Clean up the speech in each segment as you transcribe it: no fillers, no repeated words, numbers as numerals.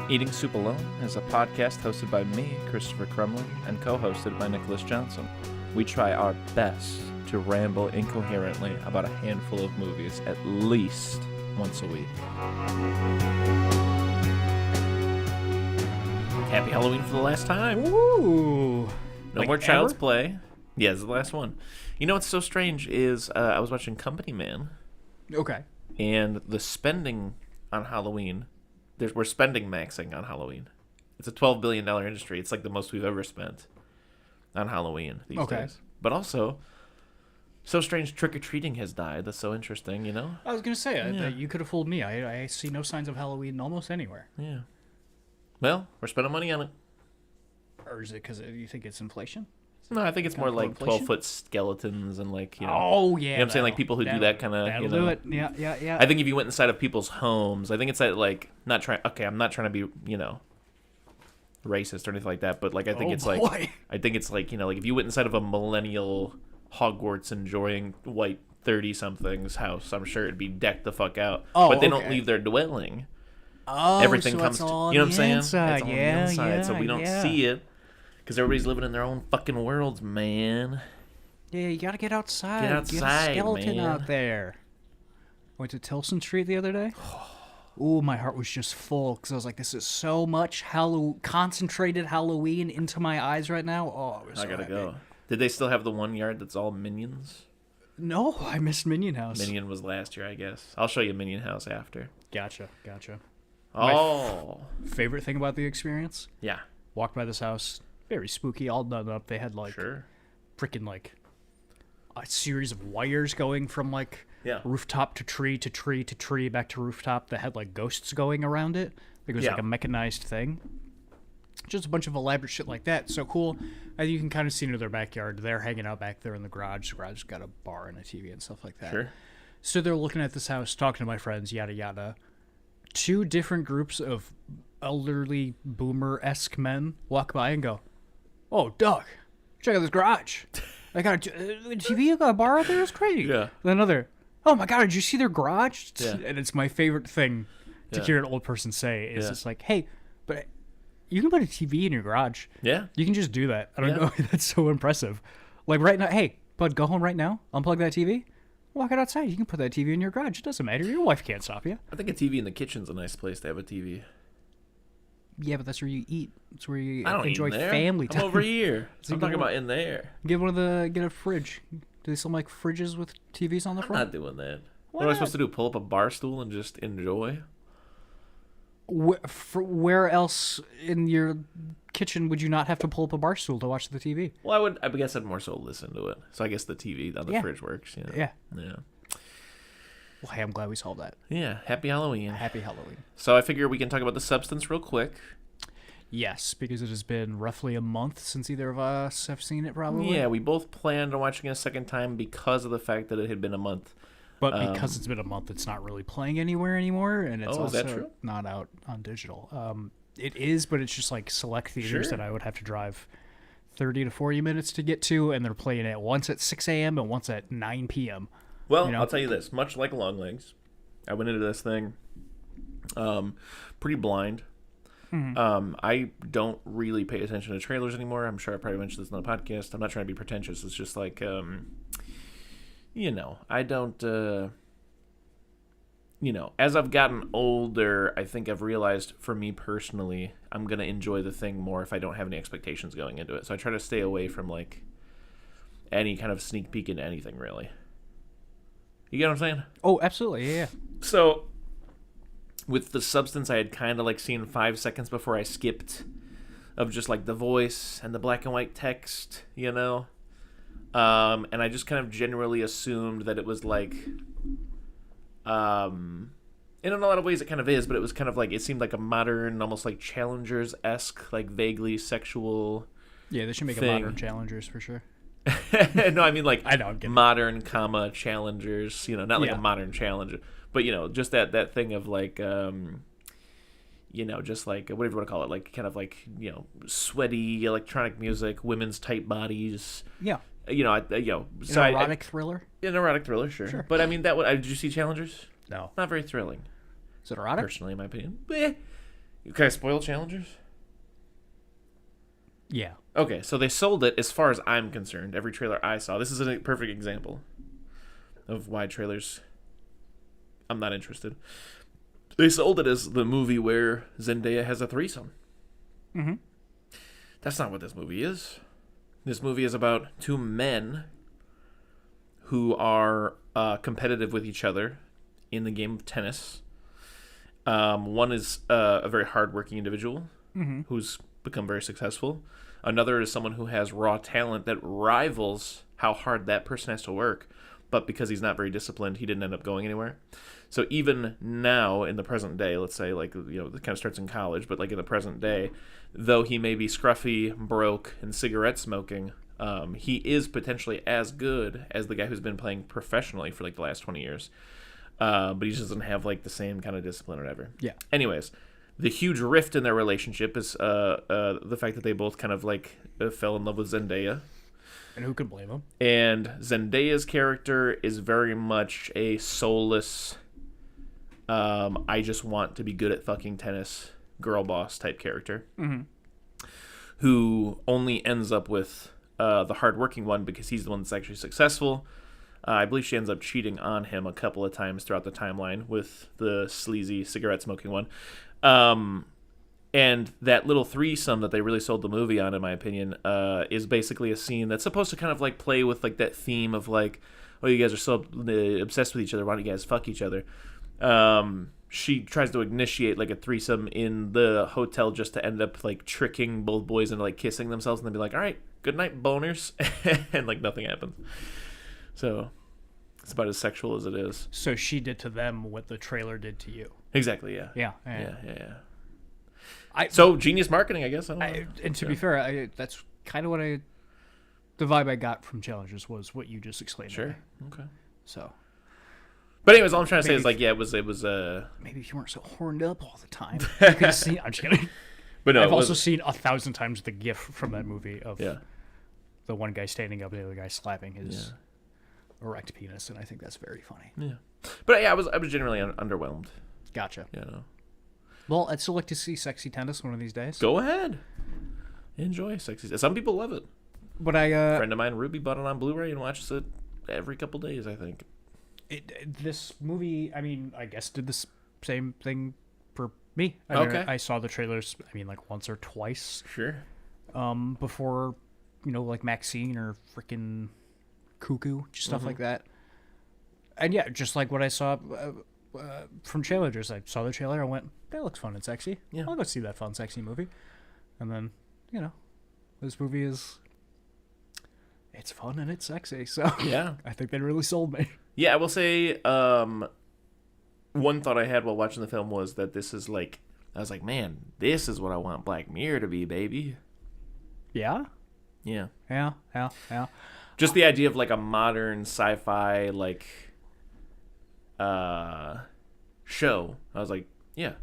Eating Soup Alone is a podcast hosted by me, Christopher Crumley, and co-hosted by Nicholas Johnson. We try our best to ramble incoherently about a handful of movies at least once a week. Happy Halloween for the last time. Ooh. No more Child's Play. Yeah, it's the last one. You know what's so strange is I was watching Company Man. Okay. And the spending on Halloween... We're spending maxing on Halloween. It's a $12 billion industry. It's like the most we've ever spent on Halloween these days. But also, so strange, trick-or-treating has died. That's so interesting, you know? I was going to say, you could have fooled me. I see no signs of Halloween almost anywhere. Yeah. Well, we're spending money on it. Or is it because you think it's inflation? No, I think it's more like 12-foot skeletons and like, you know. Oh, yeah. You know what I'm saying? Like people who do that kind of, that'll you know. do it. Yeah. I think if you went inside of people's homes, I think it's that like, I'm not trying to be, you know, racist or anything like that, but like I think it's like, you know, like if you went inside of a millennial Hogwarts enjoying white 30-something's house, I'm sure it'd be decked the fuck out. But they don't leave their dwelling. Oh, everything so comes it's to, all you know what I'm saying? Inside. It's all on the inside, so we don't see it. Because everybody's living in their own fucking worlds, man. Yeah, you gotta get outside. Get outside, get a skeleton man. out there. Went to Tilson Street the other day. Ooh, my heart was just full because I was like, "This is so much concentrated Halloween into my eyes right now." Oh, I gotta go. Did they still have the one yard that's all Minions? No, I missed Minion House. Minion was last year, I guess. I'll show you Minion House after. Gotcha. Oh, favorite thing about the experience? Yeah. Walked by this house. Very spooky, all done up. They had like freaking like a series of wires going from like rooftop to tree to tree to tree back to rooftop that had like ghosts going around it. It was like a mechanized thing. Just a bunch of elaborate shit like that. So cool. You can kind of see into their backyard. They're hanging out back there in the garage. The garage got a bar and a TV and stuff like that. Sure. So they're looking at this house, talking to my friends, yada yada. Two different groups of elderly boomer-esque men walk by and go, "Oh, Doug, check out this garage. I got a TV, you got a bar out there? It's crazy." Yeah. Then another, "Oh my God, did you see their garage?" Yeah. And it's my favorite thing to hear an old person say is it's like, "Hey, but you can put a TV in your garage. Yeah. You can just do that." I don't know. That's so impressive. Like right now, hey, bud, go home right now, unplug that TV, walk it outside. You can put that TV in your garage. It doesn't matter. Your wife can't stop you. I think a TV in the kitchen's a nice place to have a TV. Yeah, but that's where you eat. It's where you I don't enjoy eat in there. family time. I'm over here. I'm talking about in there. Get a fridge. Do they still make fridges with TVs on the front? I'm not doing that. What am I supposed to do? Pull up a bar stool and just enjoy? Where else in your kitchen would you not have to pull up a bar stool to watch the TV? Well, I guess I'd more so listen to it. So I guess the TV on the fridge works. You know? Yeah. Yeah. Well, hey, I'm glad we solved that. Yeah. Happy Halloween. Happy Halloween. So I figure we can talk about the Substance real quick. Yes, because it has been roughly a month since either of us have seen it, probably. Yeah, we both planned on watching it a second time because of the fact that it had been a month. But because it's been a month, it's not really playing anywhere anymore, and it's is that also true? not out on digital. It is, but it's just like select theaters that I would have to drive 30 to 40 minutes to get to, and they're playing it once at 6 a.m. and once at 9 p.m. Well, I'll tell you this. Much like Longlegs, I went into this thing pretty blind. Mm-hmm. I don't really pay attention to trailers anymore. I'm sure I probably mentioned this on the podcast. I'm not trying to be pretentious. It's just like, I don't, as I've gotten older, I think I've realized for me personally, I'm going to enjoy the thing more if I don't have any expectations going into it. So I try to stay away from like any kind of sneak peek into anything really. You get what I'm saying? Oh, absolutely. Yeah. So with the Substance, I had kind of like seen 5 seconds before I skipped of just like the voice and the black and white text, and I just kind of generally assumed that it was like, in a lot of ways it kind of is, but it was kind of like, it seemed like a modern, almost like Challengers-esque, like vaguely sexual. Yeah, they should make a modern Challengers for sure. No, I mean like I don't get modern, Challengers, not like a modern Challenger, but just that thing of like, just like whatever you want to call it, like kind of like sweaty electronic music, women's tight bodies. Yeah. So an erotic thriller. An erotic thriller, sure. But I mean, did you see Challengers? No. Not very thrilling. Is it erotic? Personally, in my opinion. Can I spoil Challengers? Yeah. Okay, so they sold it, as far as I'm concerned, every trailer I saw. This is a perfect example of why trailers, I'm not interested. They sold it as the movie where Zendaya has a threesome. Mm-hmm. That's not what this movie is. This movie is about two men who are competitive with each other in the game of tennis. One is a very hardworking individual who's become very successful. Another is someone who has raw talent that rivals how hard that person has to work, but because he's not very disciplined, he didn't end up going anywhere. So even now, in the present day, let's say, it kind of starts in college, but like in the present day, though he may be scruffy, broke, and cigarette smoking, he is potentially as good as the guy who's been playing professionally for like the last 20 years. But he just doesn't have like the same kind of discipline or whatever. Yeah. Anyways, the huge rift in their relationship is the fact that they both kind of like fell in love with Zendaya. And who could blame him? And Zendaya's character is very much a soulless, I just want to be good at fucking tennis, girl boss type character. Mm-hmm. Who only ends up with the hardworking one because he's the one that's actually successful. I believe she ends up cheating on him a couple of times throughout the timeline with the sleazy cigarette smoking one. And that little threesome that they really sold the movie on, in my opinion, is basically a scene that's supposed to kind of like play with like that theme of like, oh, you guys are so obsessed with each other, why don't you guys fuck each other? She tries to initiate like a threesome in the hotel just to end up like tricking both boys into like kissing themselves and then be like, all right, good night, boners. And like nothing happens. So it's about as sexual as it is. So she did to them what the trailer did to you. Exactly, yeah. Yeah. So genius marketing, I guess. I don't know. And to be fair, that's kind of what the vibe I got from Challengers was what you just explained. Sure. Okay. So. But anyways, all I'm trying to say is like, it was. Maybe if you weren't so horned up all the time, you could see. I'm just kidding. But no, I've also seen 1,000 times the GIF from that movie of the one guy standing up and the other guy slapping his erect penis, and I think that's very funny. Yeah. But yeah, I was generally underwhelmed. Gotcha. You know. Well, I'd still like to see sexy tennis one of these days. Go ahead. Enjoy sexy. Some people love it. But a friend of mine, Ruby, bought it on Blu-ray and watches it every couple days, I think. This movie, I mean, I guess did the same thing for me. I saw the trailers, like once or twice. Sure. Before, like Maxine or freaking Cuckoo, stuff like that. And yeah, just like what I saw from Challengers. I saw the trailer, I went, that looks fun and sexy. Yeah. I'll go see that fun, sexy movie. And then, this movie it's fun and it's sexy. So yeah, I think they really sold me. Yeah, I will say, one thought I had while watching the film was that this is like, I was like, man, this is what I want Black Mirror to be, baby. Yeah? Yeah. Yeah. Just the idea of like a modern sci-fi like show. I was like, yeah,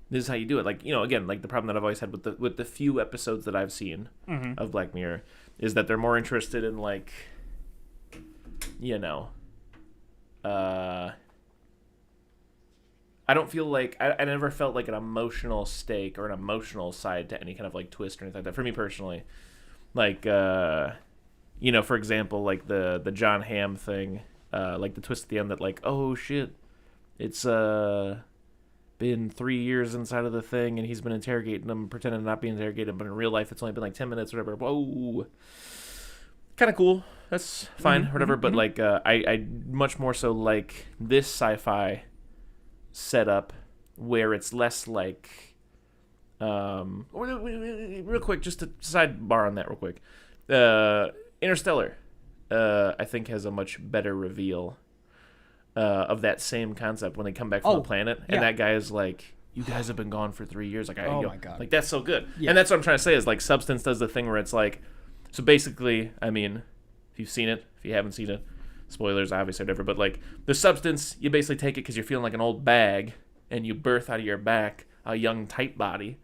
this is how you do it. Like, again, like the problem that I've always had with the few episodes that I've seen of Black Mirror is that they're more interested in like, I don't feel like I never felt like an emotional stake or an emotional side to any kind of like twist or anything like that for me personally. Like, for example, like the John Hamm thing, like the twist at the end that like, oh shit, it's been 3 years inside of the thing and he's been interrogating him, pretending to not be interrogated, but in real life it's only been like 10 minutes or whatever. Whoa. Kind of cool. That's fine, whatever. But like, I much more so like this sci-fi setup where it's less like, real quick, just to sidebar on that real quick. Interstellar, I think has a much better reveal of that same concept when they come back from the planet, and that guy is like, you guys have been gone for 3 years. Like, my God. Like, that's so good. Yeah. And that's what I'm trying to say is like Substance does the thing where it's like, so basically, if you've seen it, if you haven't seen it, spoilers obviously, whatever, but like the Substance, you basically take it because you're feeling like an old bag and you birth out of your back a young tight body.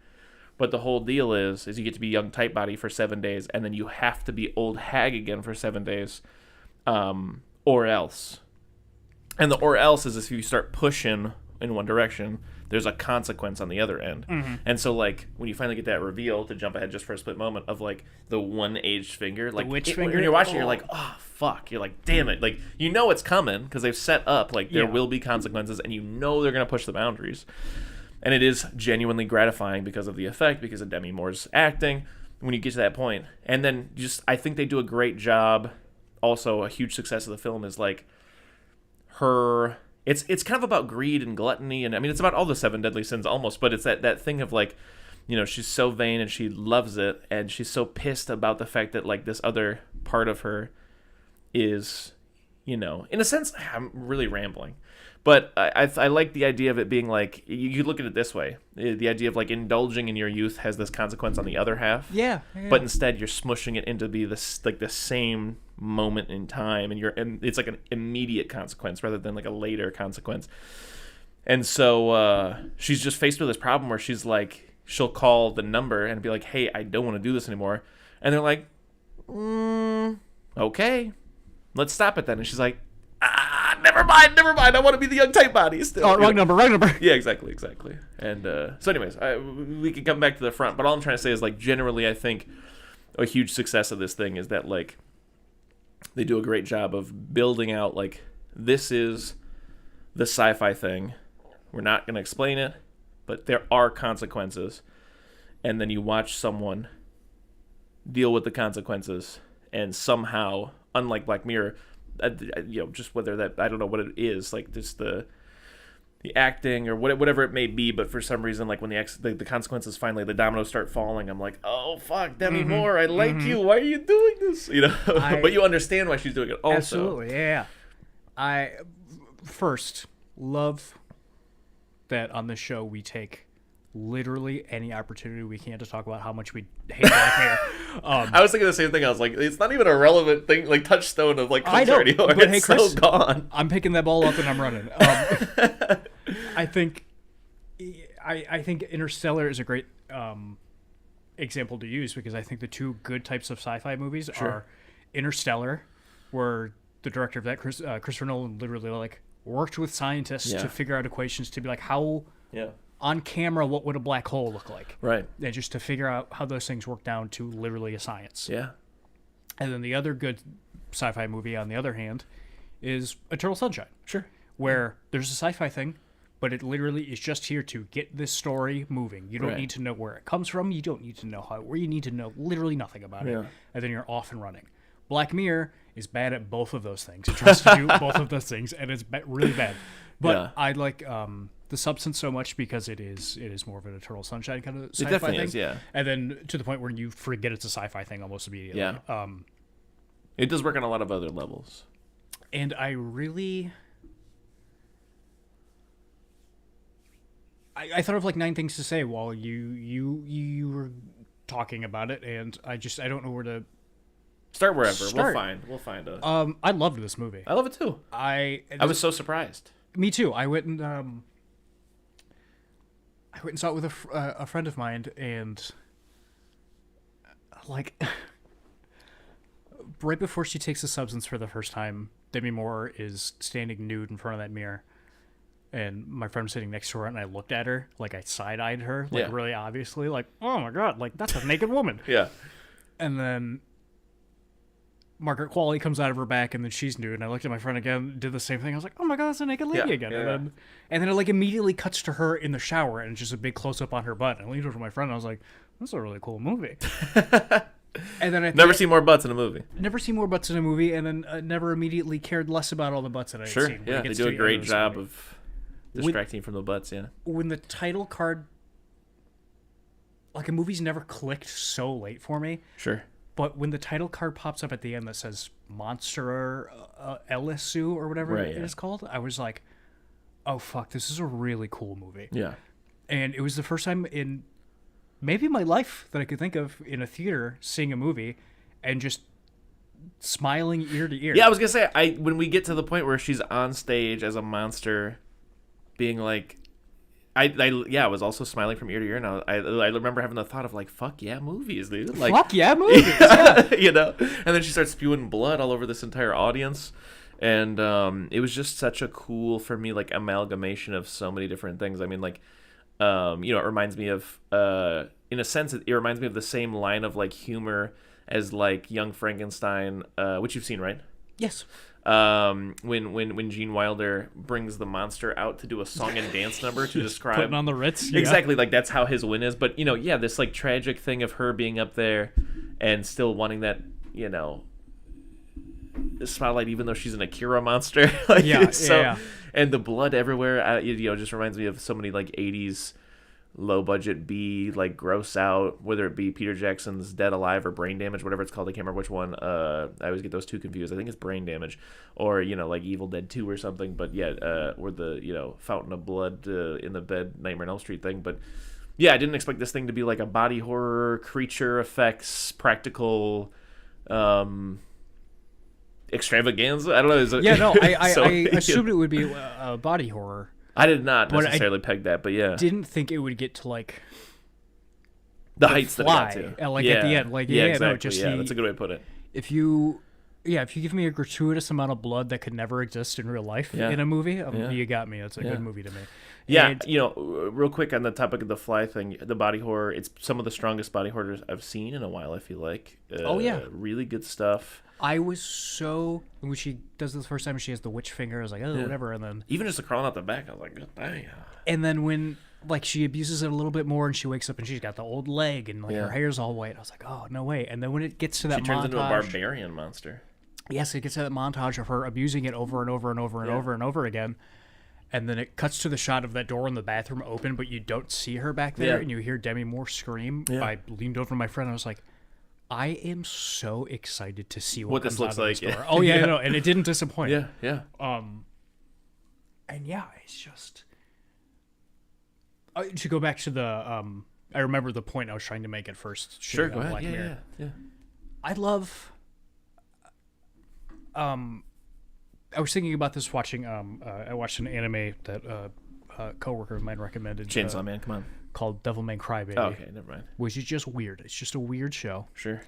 But the whole deal is you get to be young tight body for 7 days, and then you have to be old hag again for 7 days, or else. And the or else is if you start pushing in one direction, there's a consequence on the other end. Mm-hmm. And so, like, when you finally get that reveal, to jump ahead just for a split moment, of, like, the one aged finger. Like, the witch finger? When you're watching, you're like, oh, fuck. You're like, damn it. Like, you know it's coming because they've set up, like, there will be consequences, and you know they're going to push the boundaries. And it is genuinely gratifying because of the effect, because of Demi Moore's acting, when you get to that point. And then I think they do a great job. Also, a huge success of the film is, like, her... It's kind of about greed and gluttony, and I mean, it's about all the 7 deadly sins almost, but it's that thing of, like, you know, she's so vain and she loves it, and she's so pissed about the fact that, like, this other part of her is, you know, in a sense, I'm really rambling, but I like the idea of it being, like, you look at it this way, the idea of, like, indulging in your youth has this consequence on the other half, but instead you're smushing it into be this, like, the same moment in time, and it's like an immediate consequence rather than like a later consequence. And so she's just faced with this problem where she's like, she'll call the number and be like, hey, I don't want to do this anymore, and they're like, okay, let's stop it then. And she's like, never mind, I want to be the young tight body still. Oh, wrong number. Yeah, exactly. And so anyways, we can come back to the front, but all I'm trying to say is, like, generally I think a huge success of this thing is that, like, they do a great job of building out, like, this is the sci-fi thing. We're not going to explain it, but there are consequences. And then you watch someone deal with the consequences, and somehow, unlike Black Mirror, you know, just whether that, I don't know what it is, like, just the acting or whatever it may be, but for some reason, like, when the consequences finally, the dominoes start falling, I'm like, oh fuck, Demi Moore, I like you, why are you doing this, you know? But you understand why she's doing it also. Absolutely. Yeah. I first love that on this show we take literally any opportunity we can to talk about how much we hate Black Mirror. I was thinking the same thing. I was like, it's not even a relevant thing, like, touchstone of, like, culture anymore. But it's Chris, so gone. I'm picking that ball up and I'm running. I think Interstellar is a great example to use, because I think the two good types of sci-fi movies are Interstellar, where the director of that, Christopher Nolan, literally, like, worked with scientists to figure out equations to be like, how on camera, what would a black hole look like? Right. And just to figure out how those things work down to literally a science. Yeah. And then the other good sci-fi movie, on the other hand, is Eternal Sunshine. Sure. Where there's a sci-fi thing, but it literally is just here to get this story moving. You don't need to know where it comes from. You don't need to know where you need to know literally nothing about it. And then you're off and running. Black Mirror is bad at both of those things. It tries to do both of those things, and it's really bad. But I like the Substance so much because it is more of an Eternal Sunshine kind of sci-fi thing. It definitely is, yeah. And then to the point where you forget it's a sci-fi thing almost immediately. Yeah. It does work on a lot of other levels. And I thought of like 9 things to say while you were talking about it, and I don't know where to start. Wherever. We'll find a. I loved this movie. I love it too. I was so surprised. Me too. I went and saw it with a friend of mine, and like right before she takes the substance for the first time, Demi Moore is standing nude in front of that mirror, and my friend was sitting next to her, and I looked at her, like I side-eyed her, like really obviously, like, oh my god, like that's a naked woman. Yeah. And then Margaret Qualley comes out of her back, and then she's nude, and I looked at my friend again, did the same thing. I was like, oh my god, that's a naked lady again. And then it like immediately cuts to her in the shower, and it's just a big close-up on her butt. And I leaned over to my friend, and I was like, that's a really cool movie. And then never seen more butts in a movie. Never seen more butts in a movie, and then never immediately cared less about all the butts that I had seen. Yeah, they do a great job of distracting from the butts, When the title card, like, a movie's never clicked so late for me. Sure. But when the title card pops up at the end that says Monster Elisu or whatever it is called, I was like, oh fuck, this is a really cool movie. Yeah. And it was the first time in maybe my life that I could think of in a theater seeing a movie and just smiling ear to ear. Yeah, I was gonna say, when we get to the point where she's on stage as a monster, being like, I was also smiling from ear to ear, and I remember having the thought of like, fuck yeah, movies, dude. Like, fuck yeah, movies. Yeah. You know. And then she starts spewing blood all over this entire audience, and it was just such a cool, for me, like, amalgamation of so many different things. I mean, like, it reminds me of, in a sense, it reminds me of the same line of like humor as like Young Frankenstein, which you've seen, right? Yes. When Gene Wilder brings the monster out to do a song and dance number to describe putting on the Ritz, exactly, like that's how his win is. But this like tragic thing of her being up there and still wanting that spotlight, even though she's an Akira monster. Like, and the blood everywhere, just reminds me of so many like 80s low budget B, like gross out, whether it be Peter Jackson's Dead Alive or Brain Damage, whatever it's called. I can't remember which one. I always get those two confused. I think it's Brain Damage, or like Evil Dead 2 or something. But or the Fountain of Blood in the Bed, Nightmare on Elm Street thing. But yeah, I didn't expect this thing to be like a body horror, creature effects, practical extravaganza. I don't know. I assumed it would be a body horror. I did not necessarily peg that, but yeah. Didn't think it would get to like the heights that it got to. At the end. Like, exactly. That's a good way to put it. If you give me a gratuitous amount of blood that could never exist in real life in a movie, you got me. It's a good movie to me. Yeah, and, real quick on the topic of the fly thing, the body horror, it's some of the strongest body horror I've seen in a while, I feel like. Really good stuff. I was so... When she does this the first time, she has the witch finger. I was like, whatever. And then... Even just crawling out the back, I was like, damn. And then when, like, she abuses it a little bit more and she wakes up and she's got the old leg and, like, her hair's all white. I was like, oh, no way. And then when it gets to that montage... She turns into a barbarian monster. Yes, it gets to that montage of her abusing it over and over and over and over and over again. And then it cuts to the shot of that door in the bathroom open, but you don't see her back there. And you hear Demi Moore scream. I leaned over to my friend and I was like... I am so excited to see what this looks like. Yeah. Oh yeah, no, and it didn't disappoint. Yeah. And yeah, it's just to go back to the. I remember the point I was trying to make at first. Sure, go ahead. Yeah. I love. I was thinking about this watching. I watched an anime that a coworker of mine recommended. Chainsaw Man, come on. Called Devilman Crybaby. Oh, okay, never mind. Which is just weird. It's just a weird show. Sure.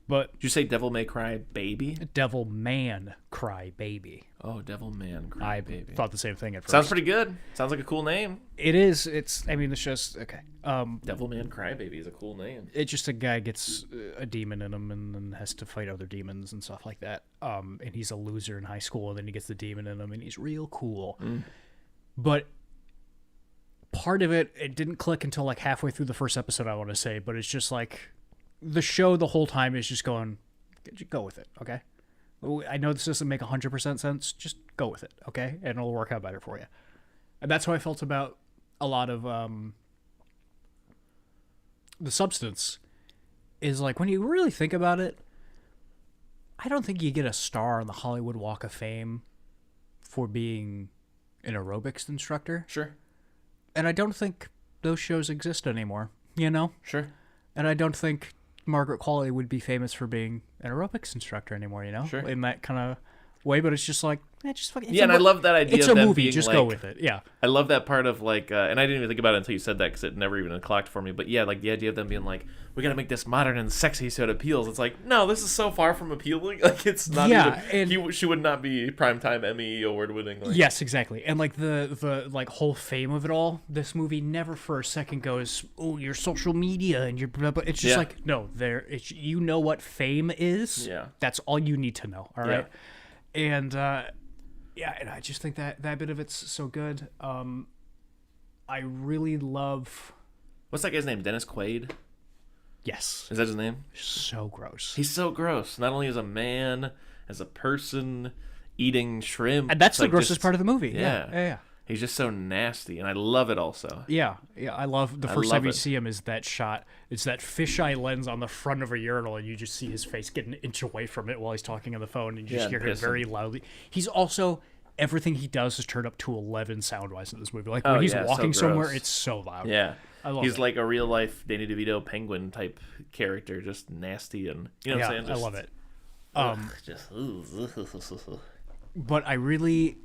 But did you say Devil May Cry Baby? Devilman Cry Baby. Oh, Devilman Cry Baby. I thought the same thing at first. Sounds pretty good. Sounds like a cool name. It is. It's just okay. Devilman Cry Baby is a cool name. It's just a guy gets a demon in him and then has to fight other demons and stuff like that. And he's a loser in high school, and then he gets the demon in him, and he's real cool. But part of it didn't click until like halfway through the first episode, I want to say, but it's just like the show the whole time is just going, go with it, okay? I know this doesn't make 100% sense, just go with it, okay? And it'll work out better for you. And that's how I felt about a lot of the Substance, is like when you really think about it, I don't think you get a star on the Hollywood Walk of Fame for being an aerobics instructor. Sure. And I don't think those shows exist anymore, Sure. And I don't think Margaret Qualley would be famous for being an aerobics instructor anymore, Sure. In that kind of way. But it's just like, just fucking... Yeah, and I love that idea. It's of a them movie, being just like, go with it, yeah. I love that part of like, and I didn't even think about it until you said that because it never even clocked for me. But yeah, like the idea of them being like, we got to make this modern and sexy so it appeals. It's like, no, this is so far from appealing. Like, it's not even... she would not be primetime Emmy award winning. Like. Yes, exactly. And like the like whole fame of it all, this movie never for a second goes, oh, your social media and your... But it's just like, no, you know what fame is. Yeah. That's all you need to know, all right? And... and I just think that bit of it's so good. I really love... What's that guy's name? Dennis Quaid? Yes. Is that his name? So gross. He's so gross. Not only as a man, as a person, eating shrimp. And that's the grossest part of the movie. Yeah. He's just so nasty, and I love it also. Yeah. I love the first time you see him is that shot. It's that fisheye lens on the front of a urinal, and you just see his face get an inch away from it while he's talking on the phone, and you just hear him very loudly. He's also... Everything he does is turned up to 11 sound-wise in this movie. Like, when he's walking somewhere, it's so loud. Yeah. I love He's like a real-life Danny DeVito penguin type character, just nasty and... You know what I'm saying? I love it. But I really...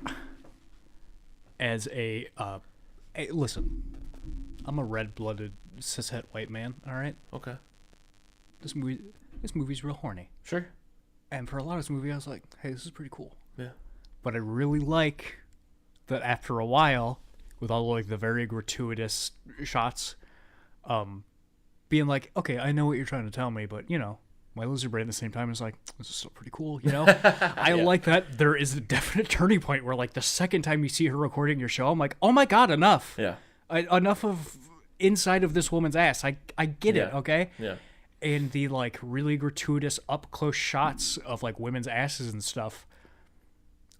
As a Hey, listen. I'm a red-blooded cishet white man. All right. Okay. This movie's real horny. Sure. And for a lot of this movie, I was like, hey, this is pretty cool. Yeah. But I really like that after a while, with all like the very gratuitous shots, being like, okay, I know what you're trying to tell me, but my lizard brain at the same time is like, this is still pretty cool, I like that there is a definite turning point where like the second time you see her recording your show, I'm like, oh my god, enough. Yeah. Enough of inside of this woman's ass. I get it, okay? Yeah. And the like really gratuitous up close shots of like women's asses and stuff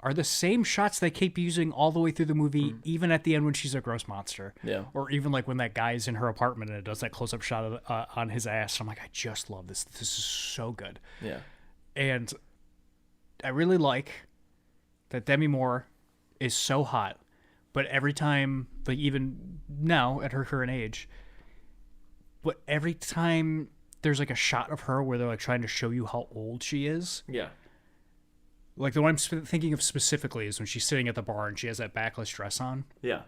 are the same shots they keep using all the way through the movie, even at the end when she's a gross monster. Yeah. Or even like when that guy's in her apartment and it does that close up shot of, on his ass. I'm like, I just love this. This is so good. Yeah. And I really like that Demi Moore is so hot, but every time, like even now at her current age, but every time there's like a shot of her where they're like trying to show you how old she is. Yeah. Like the one I'm thinking of specifically is when she's sitting at the bar and she has that backless dress on. Yeah.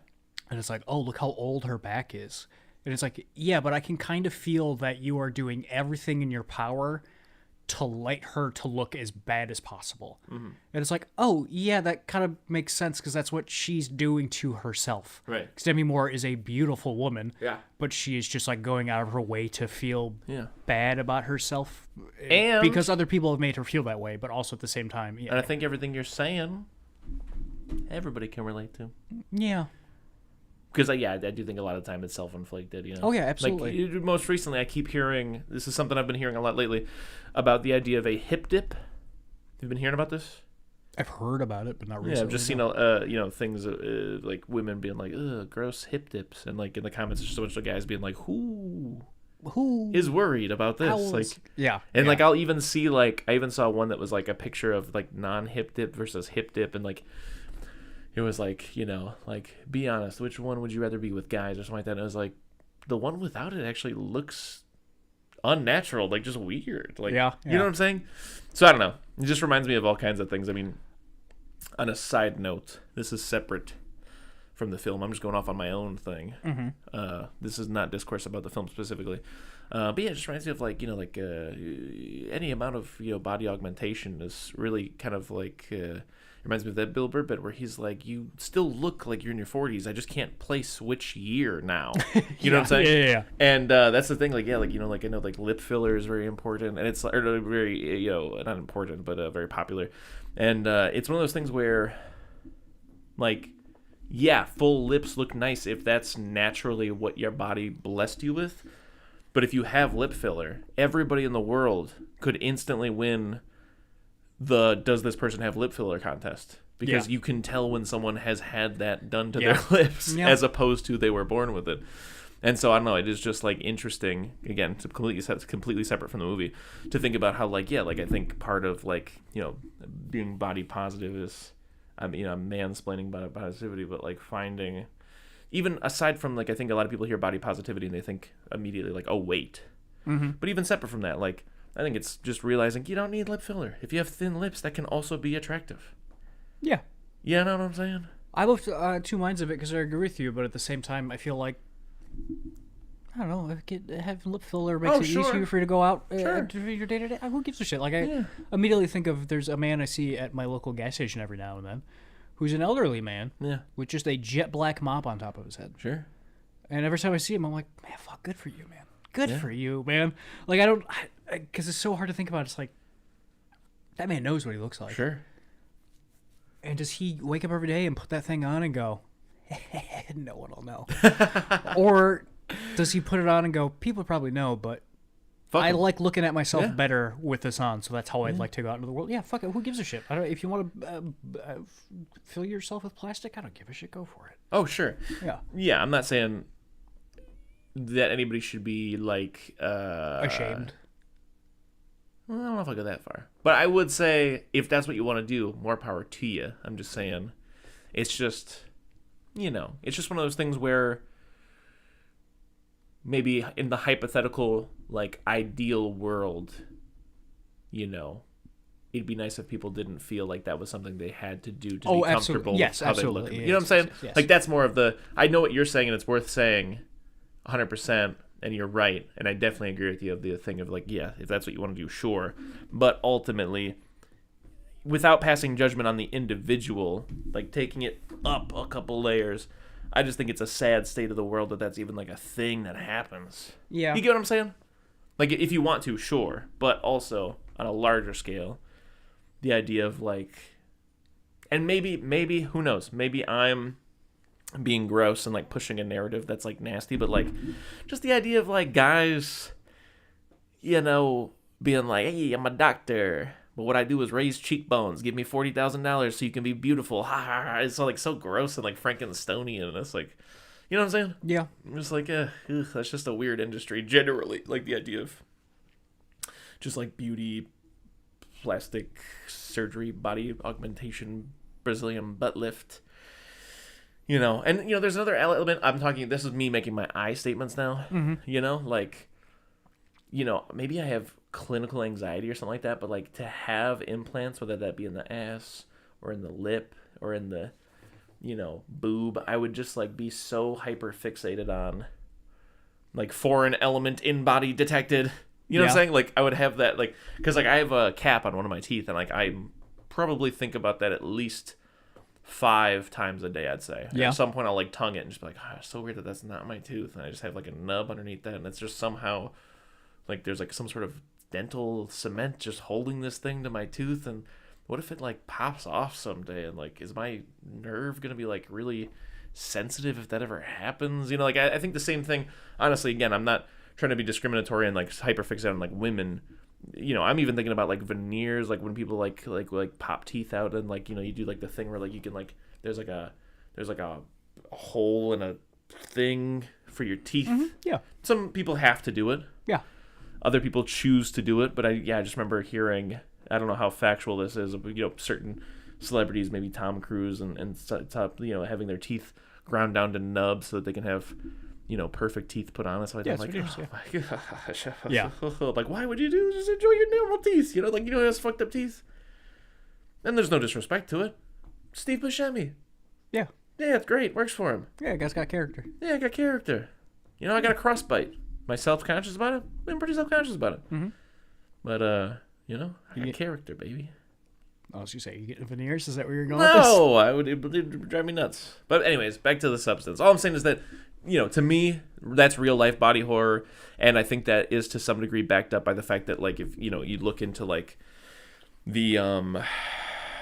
And it's like, oh, look how old her back is. And it's like, yeah, but I can kind of feel that you are doing everything in your power to light her to look as bad as possible. Mm-hmm. And it's like, oh, yeah, that kind of makes sense because that's what she's doing to herself. Right. Because Demi Moore is a beautiful woman. Yeah. But she is just like going out of her way to feel bad about herself. And because other people have made her feel that way, but also at the same time. Yeah. And I think everything you're saying, everybody can relate to. Yeah. Because, I do think a lot of the time it's self-inflicted, Oh, yeah, absolutely. Like, most recently, I keep hearing, this is something I've been hearing a lot lately, about the idea of a hip dip. You've been hearing about this? I've heard about it, but not recently. Yeah, I've just seen, things like women being like, ugh, gross hip dips. And, like, in the comments, there's so much of guys being like, who is worried about this? Like, yeah. And, like, I'll even see, like, I even saw one that was, like, a picture of, like, non-hip dip versus hip dip. And, like, it was like, be honest, which one would you rather be with, guys or something like that? And it was like, the one without it actually looks unnatural, like just weird. Like, you know what I'm saying? So I don't know. It just reminds me of all kinds of things. I mean, on a side note, this is separate from the film. I'm just going off on my own thing. Mm-hmm. This is not discourse about the film specifically. But yeah, it just reminds me of like, any amount of, body augmentation is really kind of like, reminds me of that Bill Burr bit where he's like, you still look like you're in your 40s. I just can't place which year now. You know what I'm saying? Yeah. And that's the thing. Like, I know like lip filler is very important, and it's very, not important, but very popular. And it's one of those things where, like, yeah, full lips look nice if that's naturally what your body blessed you with. But if you have lip filler, everybody in the world could instantly win the does this person have lip filler contest, because you can tell when someone has had that done to their lips as opposed to they were born with it. And so I don't know, it is just like interesting, again, to completely separate from the movie, to think about how I think part of being body positive is I'm mansplaining body positivity, but like finding, even aside from I think a lot of people hear body positivity and they think immediately like, oh, weight. Mm-hmm. But even separate from that, like, I think it's just realizing you don't need lip filler. If you have thin lips, that can also be attractive. Yeah. You know what I'm saying? I love two minds of it because I agree with you, but at the same time, I feel like, I don't know, having lip filler makes it easier for you to go out for your day-to-day. Who gives a shit? Like, I immediately think of, there's a man I see at my local gas station every now and then who's an elderly man with just a jet black mop on top of his head. Sure. And every time I see him, I'm like, man, fuck, good for you, man. Good for you, man. Like, because it's so hard to think about. It's like, that man knows what he looks like. Sure. And does he wake up every day and put that thing on and go, no one will know? Or does he put it on and go, people probably know, but I like looking at myself better with this on, so that's how I'd like to go out into the world. Yeah, fuck it. Who gives a shit? If you want to fill yourself with plastic, I don't give a shit. Go for it. Oh, sure. Yeah. Yeah, I'm not saying that anybody should be like ashamed. Well, I don't know if I'll go that far, but I would say if that's what you want to do, more power to you. I'm just saying, it's just it's just one of those things where maybe in the hypothetical like ideal world, it'd be nice if people didn't feel like that was something they had to do to be absolutely. comfortable Yes, with how absolutely. they look. Yes, You know what I'm saying? yes. Like, that's more of the, I know what you're saying, and it's worth saying 100%, and you're right, and I definitely agree with you of the thing of, like, yeah, if that's what you want to do, sure. But ultimately, without passing judgment on the individual, like, taking it up a couple layers, I just think it's a sad state of the world that that's even, like, a thing that happens. Yeah. You get what I'm saying? Like, if you want to, sure. But also, on a larger scale, the idea of, like... And maybe, who knows? Maybe I'm being gross and, like, pushing a narrative that's, like, nasty. But, like, just the idea of, like, guys, you know, being like, hey, I'm a doctor. But what I do is raise cheekbones. Give me $40,000 so you can be beautiful. Ha, ha, ha. It's, like, so gross and, like, Frankensteinian. And it's, like... You know what I'm saying? Yeah. I'm just like, that's just a weird industry generally. Like the idea of just like beauty, plastic surgery, body augmentation, Brazilian butt lift. You know, and, you know, there's another element. This is me making my I statements now. Mm-hmm. You know, like, you know, maybe I have clinical anxiety or something like that, but like to have implants, whether that be in the ass or in the lip or in the, you know, boob, I would just like be so hyper fixated on like foreign element in body detected. You know what I'm saying? Like I would have that, like, because like I have a cap on one of my teeth, and like I probably think about that at least 5 times a day, I'd say. Yeah. At some point I'll like tongue it and just be like, it's so weird that that's not my tooth, and I just have like a nub underneath that, and it's just somehow like there's like some sort of dental cement just holding this thing to my tooth. And what if it like pops off someday, and like is my nerve gonna be like really sensitive if that ever happens? You know, like I think the same thing. Honestly, again, I'm not trying to be discriminatory and like hyperfixate on like women. You know, I'm even thinking about like veneers, like when people like pop teeth out, and like, you know, you do like the thing where like you can like there's like a hole in a thing for your teeth. Mm-hmm. Yeah. Some people have to do it. Yeah. Other people choose to do it, but I just remember hearing, I don't know how factual this is, but, you know, certain celebrities, maybe Tom Cruise and top, you know, having their teeth ground down to nubs so that they can have, you know, perfect teeth put on. So I'm like, oh my gosh. Yeah. Like, why would you do? Just enjoy your normal teeth. You know, like, you know, has fucked up teeth. And there's no disrespect to it. Steve Buscemi. Yeah. Yeah, it's great. Works for him. Yeah, guy's got character. Yeah, I got character. You know, I got a crossbite. Am I self-conscious about it? I'm pretty self-conscious about it. Mm-hmm. But, you know, I got character, baby. Oh, so you say you get veneers? Is that where you're going with this? No, it would drive me nuts. But anyways, back to the substance. All I'm saying is that, you know, to me, that's real-life body horror, and I think that is to some degree backed up by the fact that, like, if, you know, you look into, like, the,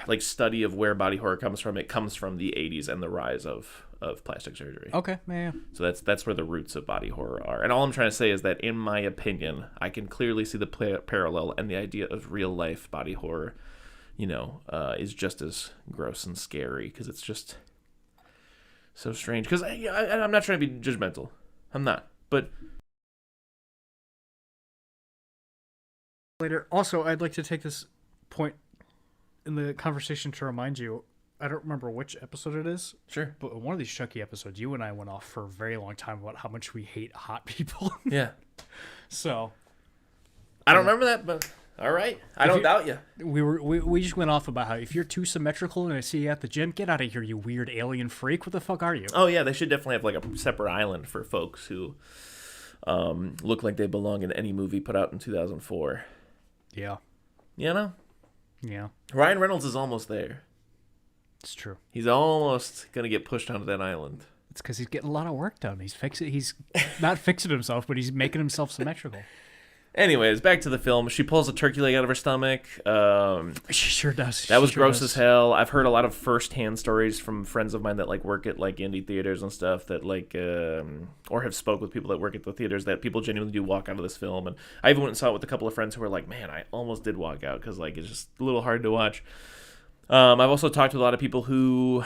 like, study of where body horror comes from, it comes from the 80s and the rise of plastic surgery. Okay, yeah. So that's where the roots of body horror are. And all I'm trying to say is that, in my opinion, I can clearly see the parallel, and the idea of real-life body horror, you know, is just as gross and scary, because it's just so strange. Because I'm not trying to be judgmental. I'm not. But later, also, I'd like to take this point in the conversation to remind you, I don't remember which episode it is. Sure. But in one of these Chucky episodes, you and I went off for a very long time about how much we hate hot people. Yeah. So I don't remember that, but all right. I don't doubt you. We just went off about how if you're too symmetrical and I see you at the gym, get out of here, you weird alien freak. What the fuck are you? Oh, yeah. They should definitely have like a separate island for folks who look like they belong in any movie put out in 2004. Yeah. You know? Yeah. Ryan Reynolds is almost there. It's true. He's almost going to get pushed onto that island. It's because he's getting a lot of work done. He's not fixing himself, but he's making himself symmetrical. Anyways, back to the film. She pulls a turkey leg out of her stomach. She sure does. That was gross as hell. I've heard a lot of first-hand stories from friends of mine that like work at like indie theaters and stuff that like, or have spoke with people that work at the theaters, that people genuinely do walk out of this film. And I even went and saw it with a couple of friends who were like, "Man, I almost did walk out because like it's just a little hard to watch." I've also talked to a lot of people who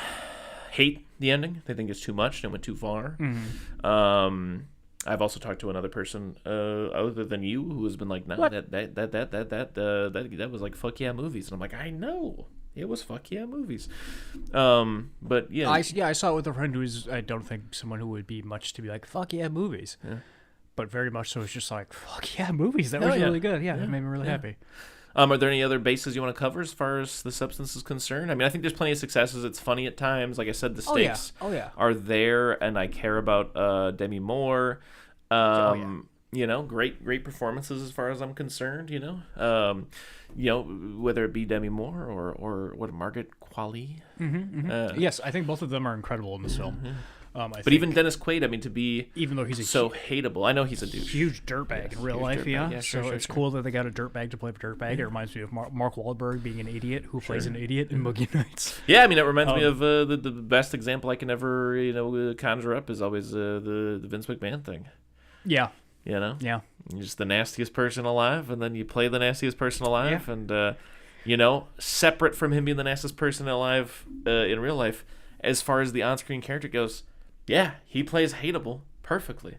hate the ending. They think it's too much and it went too far. Mm-hmm. I've also talked to another person other than you who has been like, "No, that was like fuck yeah movies," and I'm like, I know it was fuck yeah movies. But yeah, I saw it with a friend who is, I don't think someone who would be much to be like fuck yeah movies, but very much so it's just like fuck yeah movies. That was really good. Yeah, it made me really happy. Are there any other bases you want to cover as far as The Substance is concerned? I mean, I think there's plenty of successes. It's funny at times. Like I said, the stakes are there, and I care about Demi Moore. You know, great performances as far as I'm concerned. You know, whether it be Demi Moore or Margaret Qualley. Yes, I think both of them are incredible in this film. But even Dennis Quaid, I mean, to be even though he's so hateable, I know he's a douche, huge dirtbag in real life. Yeah, so it's cool that they got a dirtbag to play a dirtbag. It reminds me of Mark Wahlberg being an idiot who plays an idiot in Boogie Nights. Yeah, I mean, it reminds me of the best example I can ever conjure up is always the Vince McMahon thing. Yeah. You know? Yeah. You're just the nastiest person alive, and then you play the nastiest person alive, and separate from him being the nastiest person alive in real life, as far as the on-screen character goes. Yeah, he plays hateable perfectly.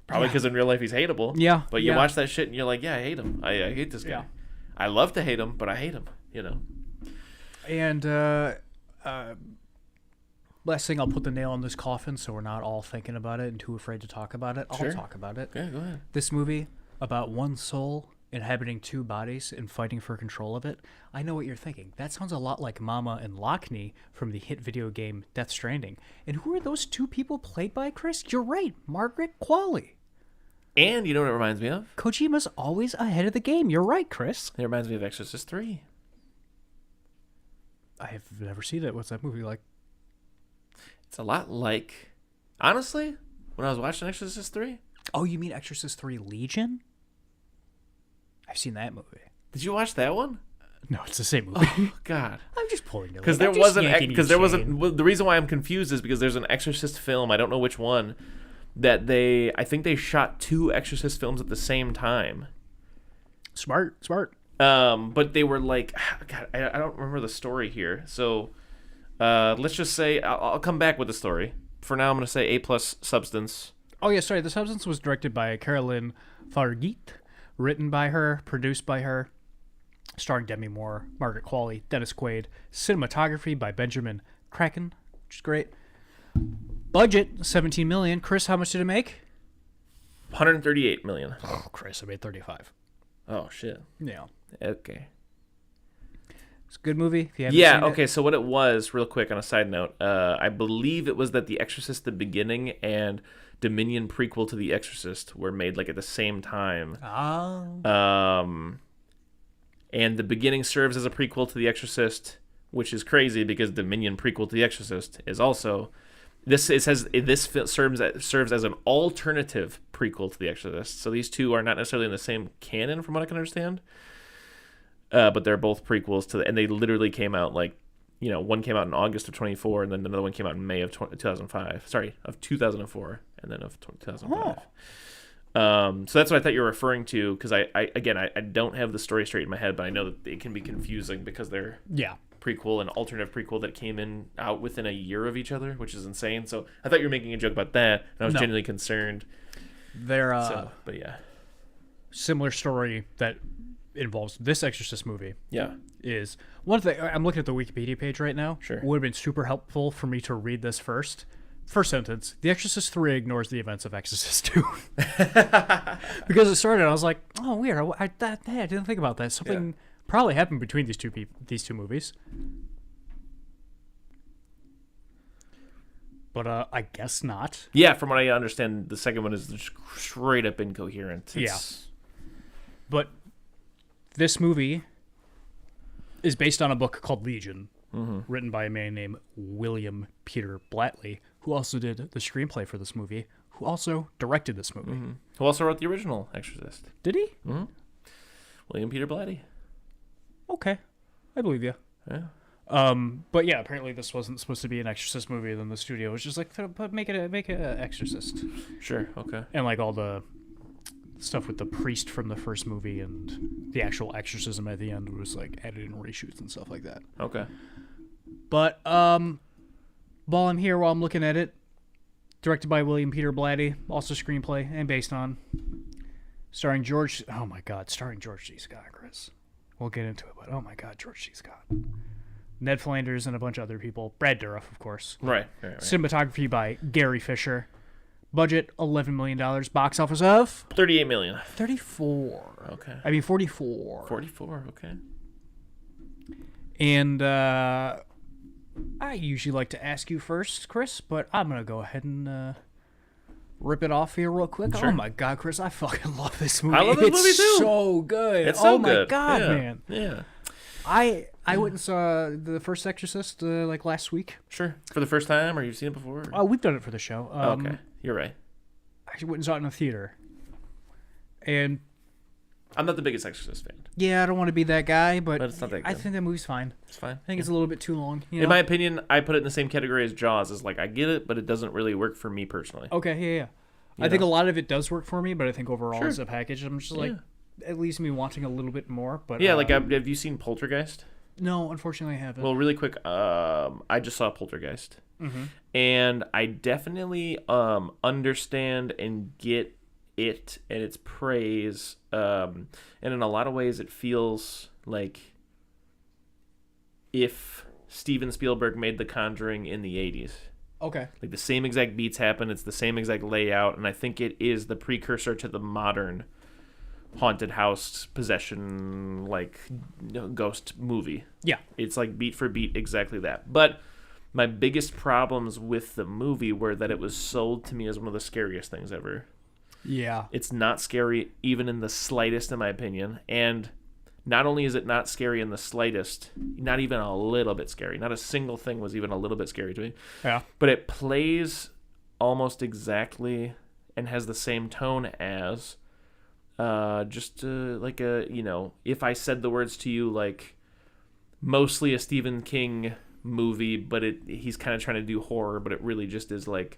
Probably because in real life he's hateable. Yeah. But you watch that shit and you're like, yeah, I hate him. I hate this guy. Yeah. I love to hate him, but I hate him, you know. And last thing, I'll put the nail in this coffin so we're not all thinking about it and too afraid to talk about it. I'll talk about it. Yeah, go ahead. This movie about one soul inhabiting two bodies and fighting for control of it. I know what you're thinking. That sounds a lot like Mama and Lockney from the hit video game Death Stranding. And who are those two people played by, Chris? You're right, Margaret Qualley. And you know what it reminds me of? Kojima's always ahead of the game. You're right, Chris. It reminds me of Exorcist III. I have never seen it. What's that movie like? It's a lot like... Honestly, when I was watching Exorcist III... Oh, you mean Exorcist III Legion? I've seen that movie. Did you watch that one? No, it's the same movie. Oh God! I'm just pulling it. Because there wasn't. The reason why I'm confused is because there's an Exorcist film. I don't know which one. That I think they shot two Exorcist films at the same time. Smart. But they were like, God, I don't remember the story here. So, let's just say I'll come back with the story. For now, I'm gonna say A+ Substance. Oh yeah, sorry. The Substance was directed by Caroline Fargit. Written by her, produced by her, starring Demi Moore, Margaret Qualley, Dennis Quaid. Cinematography by Benjamin Kraken, which is great. Budget $17 million. Chris, how much did it make? $138 million. Oh, Chris, I made 35. Oh shit. Yeah. Okay. It's a good movie. If you haven't seen okay. it. So what it was, real quick on a side note, I believe it was that The Exorcist: The Beginning and Dominion prequel to The Exorcist were made like at the same time. Oh. And The Beginning serves as a prequel to The Exorcist, which is crazy because Dominion prequel to The Exorcist is also serves as an alternative prequel to The Exorcist. So these two are not necessarily in the same canon, from what I can understand. But they're both prequels and they literally came out one came out in August of 24, and then another one came out in May of 2005. Sorry, of 2004, and then of 2005. So that's what I thought you were referring to, because I don't have the story straight in my head, but I know that it can be confusing because they're prequel and alternative prequel that came out within a year of each other, which is insane. So I thought you were making a joke about that, and I was genuinely concerned. They're but yeah, similar story that involves this Exorcist movie. Yeah, is one thing. I'm looking at the Wikipedia page right now. Sure, would have been super helpful for me to read this first. First sentence: The Exorcist III ignores the events of Exorcist II. Because it started, I was like, "Oh, weird. I didn't think about that. Something probably happened between these two movies." But I guess not. Yeah, from what I understand, the second one is just straight up incoherent. But this movie is based on a book called Legion, written by a man named William Peter Blatty, who also did the screenplay for this movie, who also directed this movie. Who also wrote the original Exorcist. Did he? William Peter Blatty. Okay. I believe you. Yeah. But yeah, apparently this wasn't supposed to be an Exorcist movie. Then the studio was just like, but make it an Exorcist. Sure. Okay. And like all the stuff with the priest from the first movie and the actual exorcism at the end was like edited and reshoots and stuff like that. Okay. But while I'm here, while I'm looking at it, directed by William Peter Blatty, also screenplay and based on, starring George C. Scott, Chris. We'll get into it, but oh my God, George C. Scott. Ned Flanders and a bunch of other people. Brad Dourif, of course. Right. Cinematography by Gary Fisher. Budget $11 million. Box office of 38 million. 34. Okay. I mean 44. 44. Okay. And I usually like to ask you first, Chris, but I'm gonna go ahead and rip it off here real quick. Sure. Oh my God, Chris, I fucking love this movie. I love this movie too. It's so good. It's so good. Oh my God, yeah. man. Yeah. I went and saw the first Exorcist like last week. Sure. For the first time, or you've seen it before? Oh, we've done it for the show. Okay. You're right. I went and saw it in the theater. And I'm not the biggest Exorcist fan. yeah, I don't want to be that guy, but it's not that good. I think that movie's fine. It's fine. I think it's a little bit too long. You know? In my opinion, I put it in the same category as Jaws. Is like I get it, but it doesn't really work for me personally. Okay, yeah. I think a lot of it does work for me, but I think overall as a package, I'm just like, at least me wanting a little bit more. But yeah, like have you seen Poltergeist? No, unfortunately I haven't. Well, really quick, I just saw Poltergeist, and I definitely understand and get it and its praise, and in a lot of ways, it feels like if Steven Spielberg made The Conjuring in the 80s. Okay. Like the same exact beats happen, it's the same exact layout, and I think it is the precursor to the modern haunted house possession ghost movie. Yeah. It's like beat for beat exactly that. But my biggest problems with the movie were that it was sold to me as one of the scariest things ever. Yeah. It's not scary even in the slightest, in my opinion. And not only is it not scary in the slightest, not even a little bit scary. Not a single thing was even a little bit scary to me. Yeah. But it plays almost exactly and has the same tone as like a, if I said the words to you, like mostly a Stephen King movie, but he's kind of trying to do horror, but it really just is like,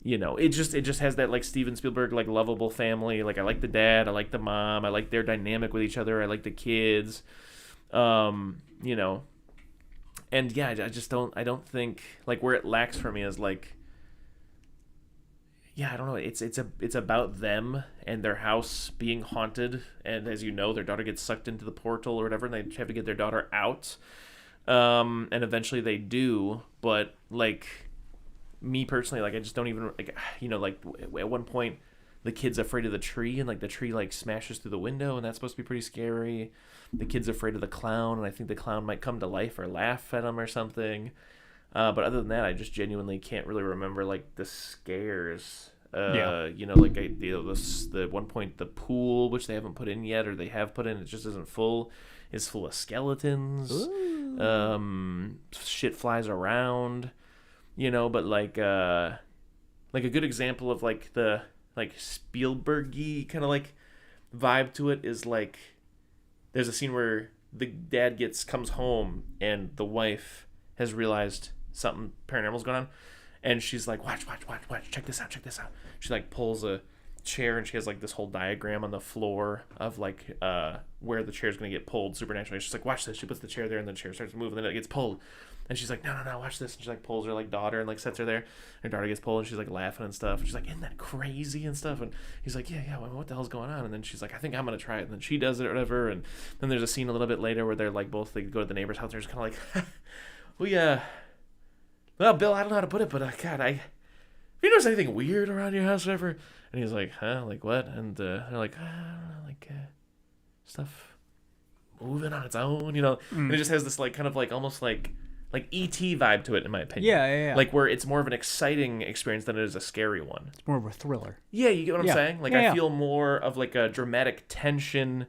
it just has that like Steven Spielberg, like lovable family. Like I like the dad, I like the mom, I like their dynamic with each other, I like the kids, and yeah, I don't think like where it lacks for me is like, yeah, I don't know. It's about them and their house being haunted, and as you know, their daughter gets sucked into the portal or whatever, and they have to get their daughter out. And eventually they do, but like me personally, like I just don't even like, like at one point the kid's afraid of the tree, and like the tree like smashes through the window, and that's supposed to be pretty scary. The kid's afraid of the clown, and I think the clown might come to life or laugh at him or something. But other than that, I just genuinely can't really remember like the scares. Like the one point the pool, which they haven't put in yet, or they have put in, it just isn't full. Is full of skeletons. Ooh. Shit flies around. But like a good example of like the like Spielberg-y kind of like vibe to it is like there's a scene where the dad comes home and the wife has realized something paranormal's going on, and she's like, watch, check this out. She like pulls a chair, and she has like this whole diagram on the floor of like where the chair's going to get pulled supernaturally. She's like, watch this. She puts the chair there, and the chair starts to move, and then it gets pulled. And she's like, no, watch this. And she like pulls her like daughter and like sets her there. Her daughter gets pulled, and she's like laughing and stuff. And she's like, isn't that crazy and stuff? And he's like, yeah, what the hell's going on? And then she's like, I think I'm gonna try it. And then she does it or whatever. And then there's a scene a little bit later where they're like both, they go to the neighbor's house. They're just kind of like, well, Bill, I don't know how to put it, but God, have you noticed anything weird around your house or whatever? And he's like, huh, like what? And they're like, I don't know, like stuff moving on its own, And it just has this like kind of like almost like E.T. vibe to it, in my opinion. Yeah. Like where it's more of an exciting experience than it is a scary one. It's more of a thriller. Yeah, you get what I'm saying? Like I feel more of like a dramatic tension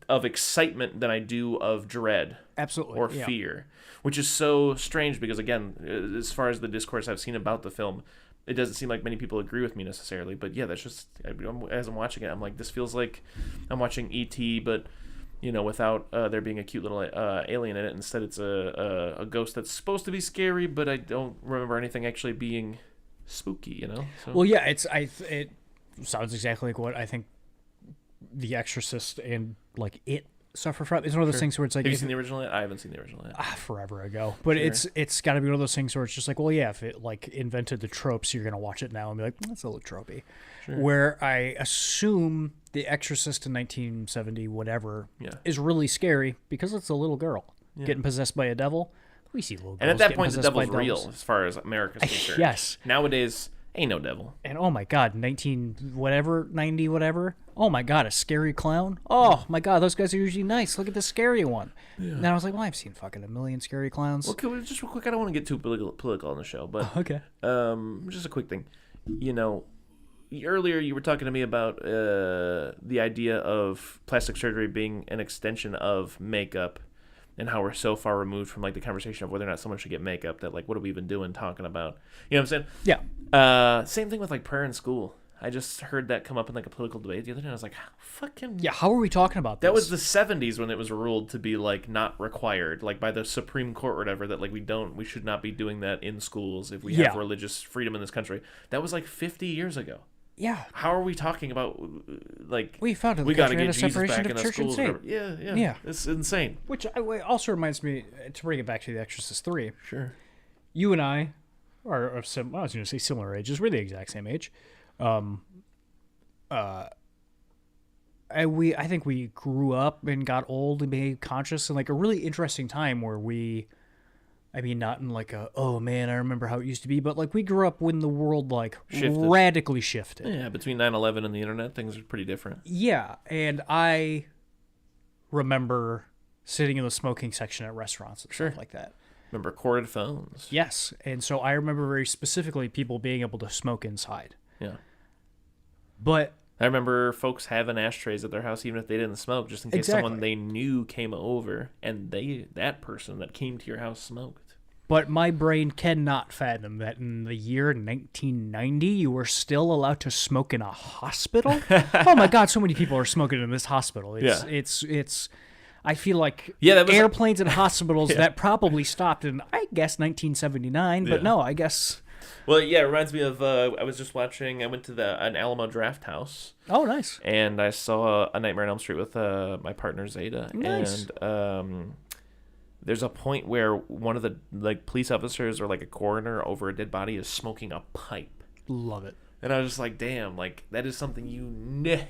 of excitement than I do of dread. Absolutely. Or fear. Which is so strange because, again, as far as the discourse I've seen about the film, it doesn't seem like many people agree with me necessarily. But yeah, that's just, as I'm watching it, I'm like, this feels like I'm watching E.T., but without there being a cute little alien in it. Instead, it's a ghost that's supposed to be scary, but I don't remember anything actually being spooky, So. Well, yeah, it sounds exactly like what I think The Exorcist and like It suffer from. It's one of those things where it's like, have you seen the original yet? I haven't seen the original yet. Forever ago, but it's got to be one of those things where it's just like, well, yeah, if it like invented the tropes, you're gonna watch it now and be like, that's a little tropey. Sure. Where I assume The Exorcist in 1970 whatever is really scary because it's a little girl getting possessed by a devil. We see little girls, and at that point, the devil's real as far as America's concerned. Yes. Nowadays, Ain't no devil. And oh my god, 90 whatever. Oh my god, a scary clown. Oh my god, those guys are usually nice. Look at the scary one. Yeah. And I was like, well, I've seen fucking a million scary clowns. Well, can we just real quick? I don't want to get too political on the show, but okay. Just a quick thing. You know, earlier you were talking to me about the idea of plastic surgery being an extension of makeup, and how we're so far removed from like the conversation of whether or not someone should get makeup that like what are we even doing talking about? You know what I'm saying? Yeah. Same thing with like prayer in school. I just heard that come up in like a political debate the other day. I was like, fucking yeah. How are we talking about this? That was the 70s when it was ruled to be like not required, like by the Supreme Court or whatever, that like we should not be doing that in schools if we have religious freedom in this country. That was like 50 years ago. Yeah. How are we talking about like we found it? We got to get Jesus back in the schools. Yeah. It's insane. Which also reminds me to bring it back to The Exorcist III. Sure. You and I are of I was going to say similar ages. We're the exact same age. I think we grew up and got old and became conscious in like a really interesting time where not in like a, oh man, I remember how it used to be, but like we grew up when the world like radically shifted. Yeah, between 9/11 and the internet, things are pretty different. Yeah, and I remember sitting in the smoking section at restaurants and stuff like that. Remember corded phones. Yes, and so I remember very specifically people being able to smoke inside. Yeah. But I remember folks having ashtrays at their house even if they didn't smoke, just in case someone they knew came over and that person that came to your house smoked. But my brain cannot fathom that in the year 1990 you were still allowed to smoke in a hospital. Oh my god, so many people are smoking in this hospital. It's I feel like airplanes and hospitals that probably stopped in, I guess, 1979, but no, I guess. Well, yeah, it reminds me of, I was just watching, I went to an Alamo Draft House. Oh, nice. And I saw A Nightmare on Elm Street with my partner, Zeta. Nice. And there's a point where one of the like police officers or like a coroner over a dead body is smoking a pipe. Love it. And I was just like, damn, like, that is something you never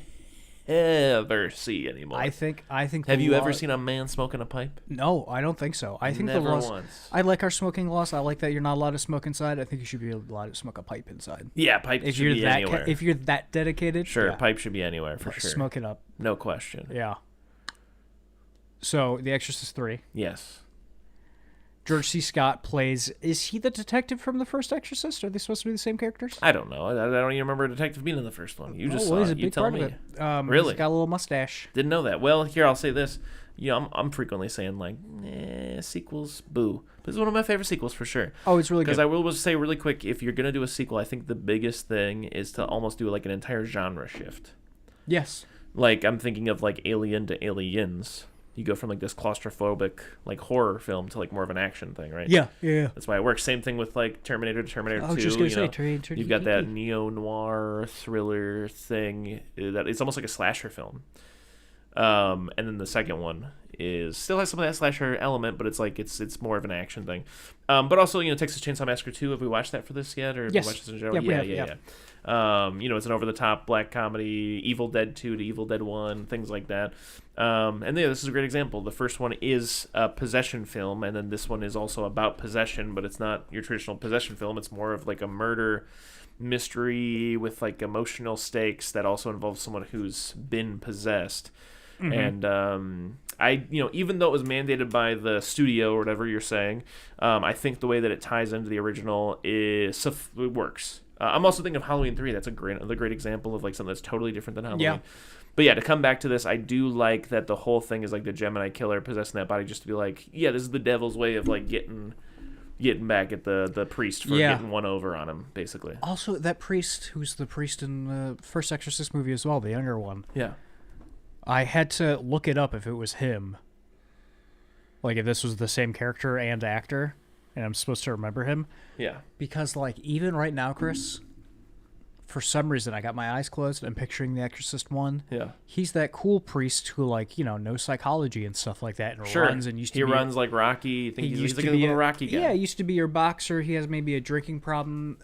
see anymore. I think. Have you ever seen a man smoking a pipe? No, I don't think so. I think never the laws. Once. I like our smoking laws. I like that you're not allowed to smoke inside. I think you should be allowed to smoke a pipe inside. Yeah, pipe should be anywhere. If you're that dedicated, sure, pipe should be anywhere for sure. Smoke it up. No question. Yeah. So, The Exorcist III. Yes. George C. Scott plays. Is he the detective from the first Exorcist? Are they supposed to be the same characters? I don't know. I don't even remember a detective being in the first one. You just saw it. You tell me. Really? He's got a little mustache. Didn't know that. Well, here I'll say this. You know, I'm frequently saying like, sequels, boo. But it's one of my favorite sequels for sure. Oh, it's really good. Because I will say really quick, if you're gonna do a sequel, I think the biggest thing is to almost do like an entire genre shift. Yes. Like I'm thinking of like Alien to Aliens. You go from like this claustrophobic like horror film to like more of an action thing, right? Yeah. That's why it works. Same thing with like Terminator to Terminator 2. I was just gonna say, you've got that neo-noir thriller thing that it's almost like a slasher film. And then the second one still has some of that slasher element, but it's like it's more of an action thing. But also, Texas Chainsaw Massacre 2. Have we watched that for this yet, or have we watched this in general? Yeah. It's an over-the-top black comedy, Evil Dead 2 to Evil Dead 1, things like that. And this is a great example. The first one is a possession film, and then this one is also about possession, but it's not your traditional possession film. It's more of like a murder mystery with like emotional stakes that also involves someone who's been possessed. Mm-hmm. And even though it was mandated by the studio or whatever you're saying, I think the way that it ties into the original it works. I'm also thinking of Halloween 3. That's another great example of like something that's totally different than Halloween. Yeah. But yeah, to come back to this, I do like that the whole thing is like the Gemini killer possessing that body, just to be like, yeah, this is the devil's way of like getting back at the priest for getting one over on him, basically. Also, that priest, who's the priest in the first Exorcist movie as well, the younger one. Yeah. I had to look it up if it was him. Like, if this was the same character and actor, and I'm supposed to remember him. Yeah. Because, like, even right now, Chris, for some reason, I got my eyes closed. I'm picturing The Exorcist 1. Yeah. He's that cool priest who, like, knows psychology and stuff like that. And sure. runs and used to runs like Rocky. I think he's like a little Rocky guy. Yeah, he used to be your boxer. He has maybe a drinking problem.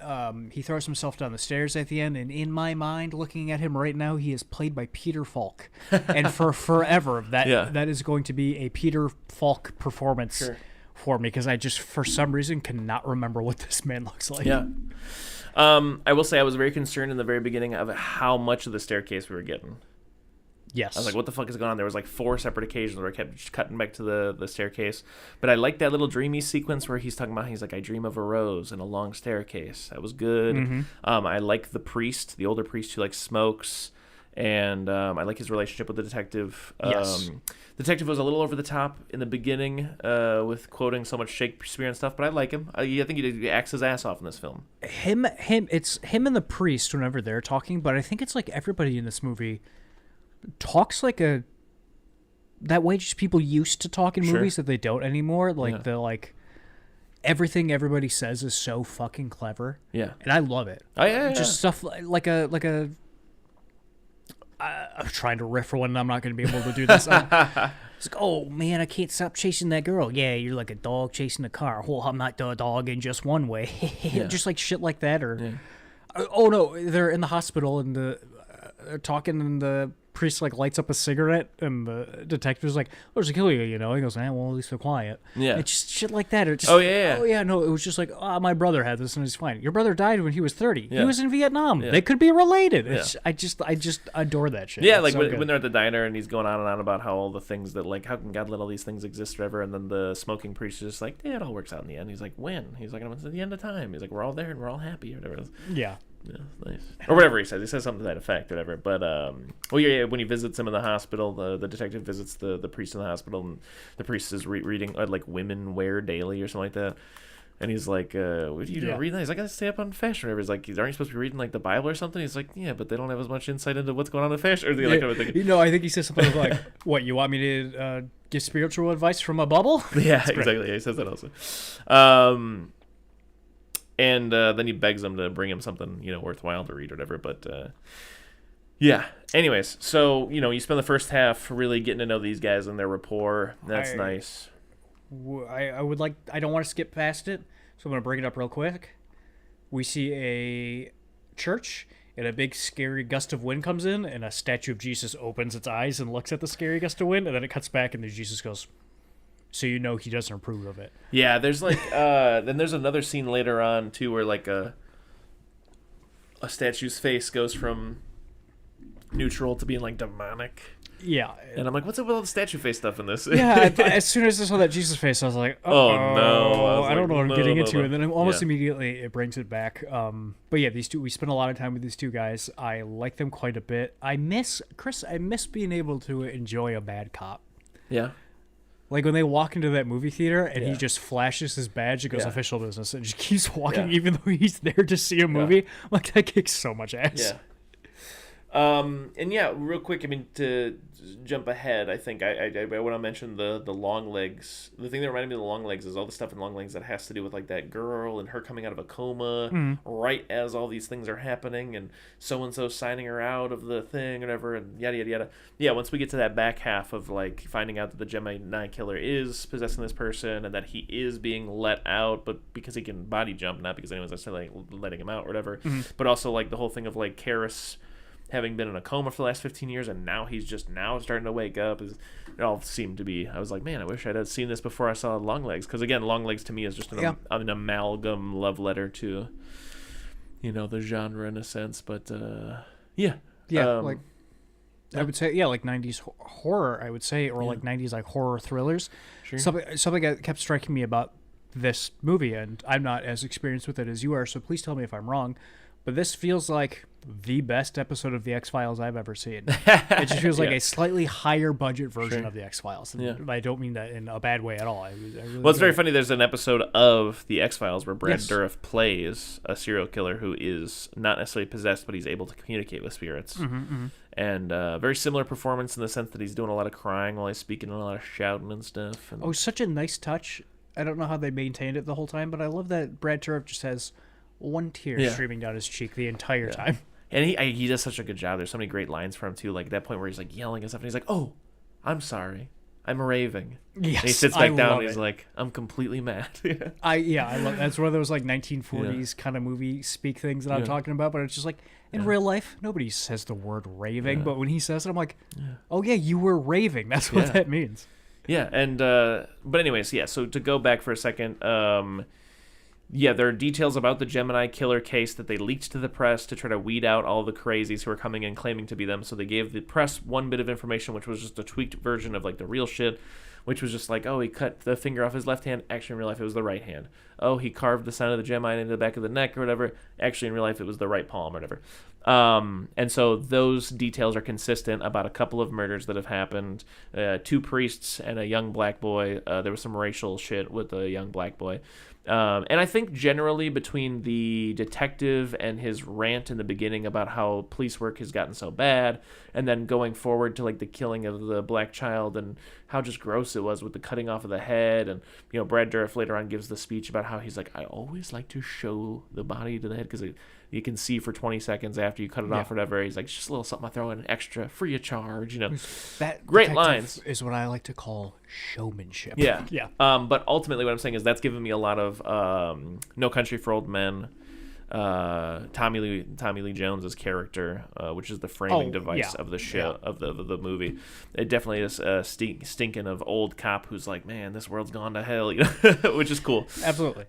He throws himself down the stairs at the end. And in my mind, looking at him right now, he is played by Peter Falk. And for forever, that is going to be a Peter Falk performance. Sure. for me because I just, for some reason, cannot remember what this man looks like. Yeah. I will say I was very concerned in the very beginning of how much of the staircase we were getting. Yes. I was like, what the fuck is going on? There was like 4 separate occasions where I kept just cutting back to the staircase. But I like that little dreamy sequence where he's talking about, he's like, I dream of a rose and a long staircase. That was good. Mm-hmm. I like the priest, the older priest who like smokes. And I like his relationship with the detective. Yes. The detective was a little over the top in the beginning with quoting so much Shakespeare and stuff, but I like him. I think he acts his ass off in this film. It's him and the priest whenever they're talking, but I think it's like everybody in this movie talks like that way just people used to talk in movies that they don't anymore. Like everything everybody says is so fucking clever. Yeah. And I love it. Oh, yeah. Just stuff like a I'm trying to riff for one, and I'm not going to be able to do this. It's like, oh, man, I can't stop chasing that girl. Yeah, you're like a dog chasing a car. Well, I'm not the dog in just one way. Just like shit like that. Or, oh, no, they're in the hospital, and they're talking, and the priest like lights up a cigarette, and the detective's like, "There's a killer," you know. He goes, well, at least they're quiet. Yeah, it's just shit like that. It just, no, it was just like, my brother had this, and he's fine. Your brother died when he was 30. He was in Vietnam. They could be related. I just adore that shit. Yeah, it's like when they're at the diner, and he's going on and on about how all the things that like, how can God let all these things exist forever? And then the smoking priest is just like, yeah, it all works out in the end. He's like, when? He's like, it's at the end of time. He's like, we're all there and we're all happy, or whatever. Yeah. Yeah, nice. Or whatever he says. He says something to that effect, or whatever. But, when he visits him in the hospital, the detective visits the priest in the hospital, and the priest is reading, like, Women Wear Daily or something like that. And he's like, what are you doing reading that? He's like, I gotta stay up on fashion, or whatever. He's like, aren't you supposed to be reading, like, the Bible or something? He's like, yeah, but they don't have as much insight into what's going on in fashion. Or I think he says something like, what, you want me to give spiritual advice from a bubble? Yeah, exactly. Yeah, he says that also. And then he begs him to bring him something, worthwhile to read or whatever. But, yeah. Anyways, so, you spend the first half really getting to know these guys and their rapport. That's nice. I don't want to skip past it, so I'm going to bring it up real quick. We see a church, and a big scary gust of wind comes in, and a statue of Jesus opens its eyes and looks at the scary gust of wind, and then it cuts back, and then Jesus goes... So he doesn't approve of it. Yeah, there's like then there's another scene later on too where like a statue's face goes from neutral to being like demonic. Yeah. And I'm like, what's up with all the statue face stuff in this? Yeah, as soon as I saw that Jesus face, I was like, oh no. I don't know what I'm getting into. And then almost immediately it brings it back. But yeah, these two, we spent a lot of time with these two guys. I like them quite a bit. I miss being able to enjoy a bad cop. Yeah. Like when they walk into that movie theater and he just flashes his badge and goes official business and just keeps walking even though he's there to see a movie. Like that kicks so much ass. Yeah. Real quick, I mean, to jump ahead, I think I want to mention the long legs. The thing that reminded me of the long legs is all the stuff in long legs that has to do with like that girl and her coming out of a coma right as all these things are happening, and so signing her out of the thing, whatever, and yada yada yada. Yeah, once we get to that back half of like finding out that the Gemini killer is possessing this person and that he is being let out, but because he can body jump, not because anyone's necessarily letting him out or whatever. But also like the whole thing of like Karis having been in a coma for the last 15 years, and now he's just now starting to wake up. It all seemed to be... I was like, man, I wish I'd have seen this before I saw Longlegs. Because, again, Longlegs to me is just an amalgam love letter to, the genre in a sense. But, yeah. Yeah, I would say, like 90s horror, I would say, or like 90s like horror thrillers. Sure. Something that kept striking me about this movie, and I'm not as experienced with it as you are, so please tell me if I'm wrong, but this feels like the best episode of The X-Files I've ever seen. It just feels like a slightly higher budget version of The X-Files. And I don't mean that in a bad way at all. It's very funny. There's an episode of The X-Files where Brad Dourif plays a serial killer who is not necessarily possessed, but he's able to communicate with spirits. And very similar performance in the sense that he's doing a lot of crying while he's speaking and a lot of shouting and stuff. And such a nice touch. I don't know how they maintained it the whole time, but I love that Brad Dourif just has one tear streaming down his cheek the entire time. And he does such a good job. There's so many great lines for him too, like that point where he's like yelling and stuff, and he's like, "Oh, I'm sorry, I'm raving." Yes, and he sits back down and he's like, "I'm completely mad." I love that's one of those like 1940s kind of movie speak things that I'm talking about. But it's just like in real life, nobody says the word raving, but when he says it, I'm like, "Oh yeah, you were raving." That's what that means. Yeah, and but anyways, yeah. So to go back for a second, yeah, there are details about the Gemini killer case that they leaked to the press to try to weed out all the crazies who are coming in claiming to be them. So they gave the press one bit of information, which was just a tweaked version of like the real shit, which was just like, oh, he cut the finger off his left hand. Actually, in real life, it was the right hand. Oh, he carved the sign of the Gemini into the back of the neck or whatever. Actually, in real life, it was the right palm or whatever. And so those details are consistent about a couple of murders that have happened. 2 priests and a young black boy. There was some racial shit with a young black boy. And I think generally between the detective and his rant in the beginning about how police work has gotten so bad, and then going forward to like the killing of the black child and how just gross it was with the cutting off of the head, and Brad Dourif later on gives the speech about how he's like, I always like to show the body to the head because you can see for 20 seconds after you cut it off or whatever. He's like, it's just a little something I throw in extra, free of charge, That great lines is what I like to call showmanship. Yeah. Yeah. But ultimately what I'm saying is that's given me a lot of No Country for Old Men, Tommy Lee Jones's character, which is the framing device of the show, of the movie. It definitely is stinking of old cop who's like, man, this world's gone to hell, which is cool. Absolutely.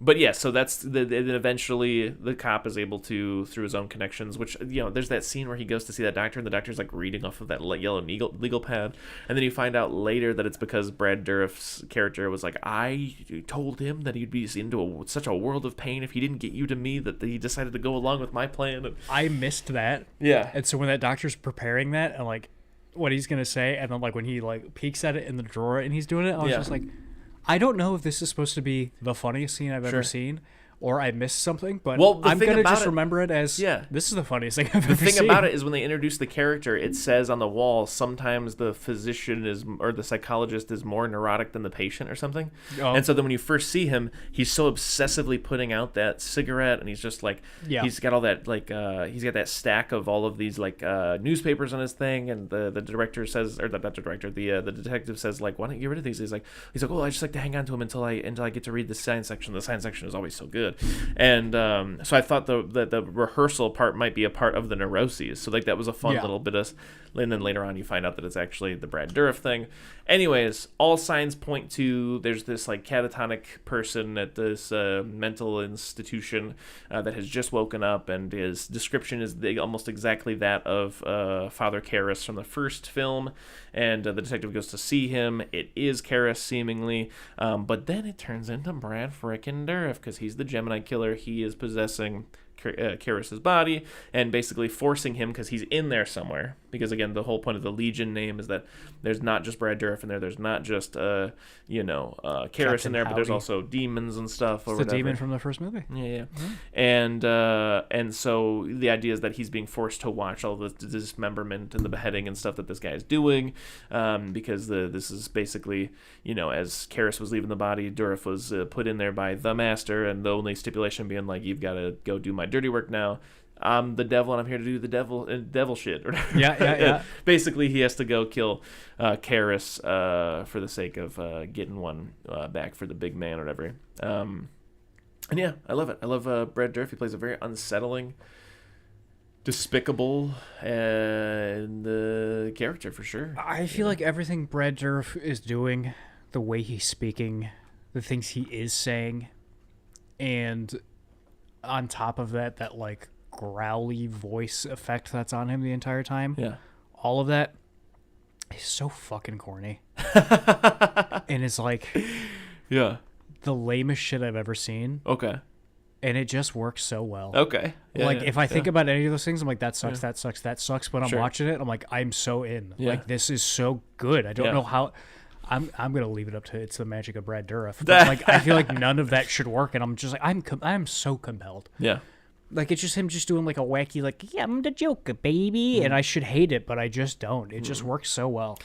But yeah, so that's then eventually the cop is able to, through his own connections, which, there's that scene where he goes to see that doctor and the doctor's like reading off of that yellow legal pad. And then you find out later that it's because Brad Dourif's character was like, I told him that he'd be into such a world of pain if he didn't get you to me that he decided to go along with my plan. And I missed that. Yeah. And so when that doctor's preparing that and like what he's going to say, and then like when he like peeks at it in the drawer and he's doing it, I was just like, I don't know if this is supposed to be the funniest scene I've ever seen, or I missed something, but I'm going to just remember it as, this is the funniest thing I've ever seen. The thing about it is when they introduce the character, it says on the wall, sometimes the physician or the psychologist is more neurotic than the patient or something. Oh. And so then when you first see him, he's so obsessively putting out that cigarette, and he's just like, he's got all that, like, he's got that stack of all of these, like, newspapers on his thing, and the director says, or not the director, the detective says, like, why don't you get rid of these? He's like, oh, I just like to hang on to them until I get to read the science section. The science section is always so good. And so I thought the rehearsal part might be a part of the neuroses. So like that was a fun little bit of, and then later on you find out that it's actually the Brad Dourif thing. Anyways, all signs point to there's this like catatonic person at this mental institution that has just woken up, and his description is almost exactly that of Father Karras from the first film. And the detective goes to see him. It is Karras seemingly, but then it turns into Brad frickin' Dourif because he's the Gemini killer. He is possessing Karras' body and basically forcing him, because he's in there somewhere, because again the whole point of the Legion name is that there's not just Brad Dourif in there's not just Karras in there, but there's also demons and stuff. It's the demon from the first movie. Yeah. And so the idea is that he's being forced to watch all the dismemberment and the beheading and stuff that this guy is doing, because this is basically, as Karras was leaving the body, Dourif was put in there by the master, and the only stipulation being like, you've got to go do my dirty work now. I'm the devil and I'm here to do the devil shit. Yeah. Basically, he has to go kill Karras for the sake of getting one back for the big man or whatever. And yeah, I love it. I love Brad Dourif. He plays a very unsettling, despicable character for sure. I feel like everything Brad Dourif is doing, the way he's speaking, the things he is saying, and on top of that like growly voice effect that's on him the entire time. Yeah. All of that is so fucking corny. And it's like the lamest shit I've ever seen. Okay. And it just works so well. Okay. Yeah, like if I think about any of those things, I'm like, that sucks, that sucks, that sucks. But I'm watching it, I'm like, I'm so in. Yeah. Like this is so good. I don't know how. I'm gonna leave it up to it's the magic of Brad Dourif. But like I feel like none of that should work, and I'm just like I'm so compelled. Yeah, like it's just him just doing like a wacky like I'm the Joker baby, and I should hate it, but I just don't. It just works so well,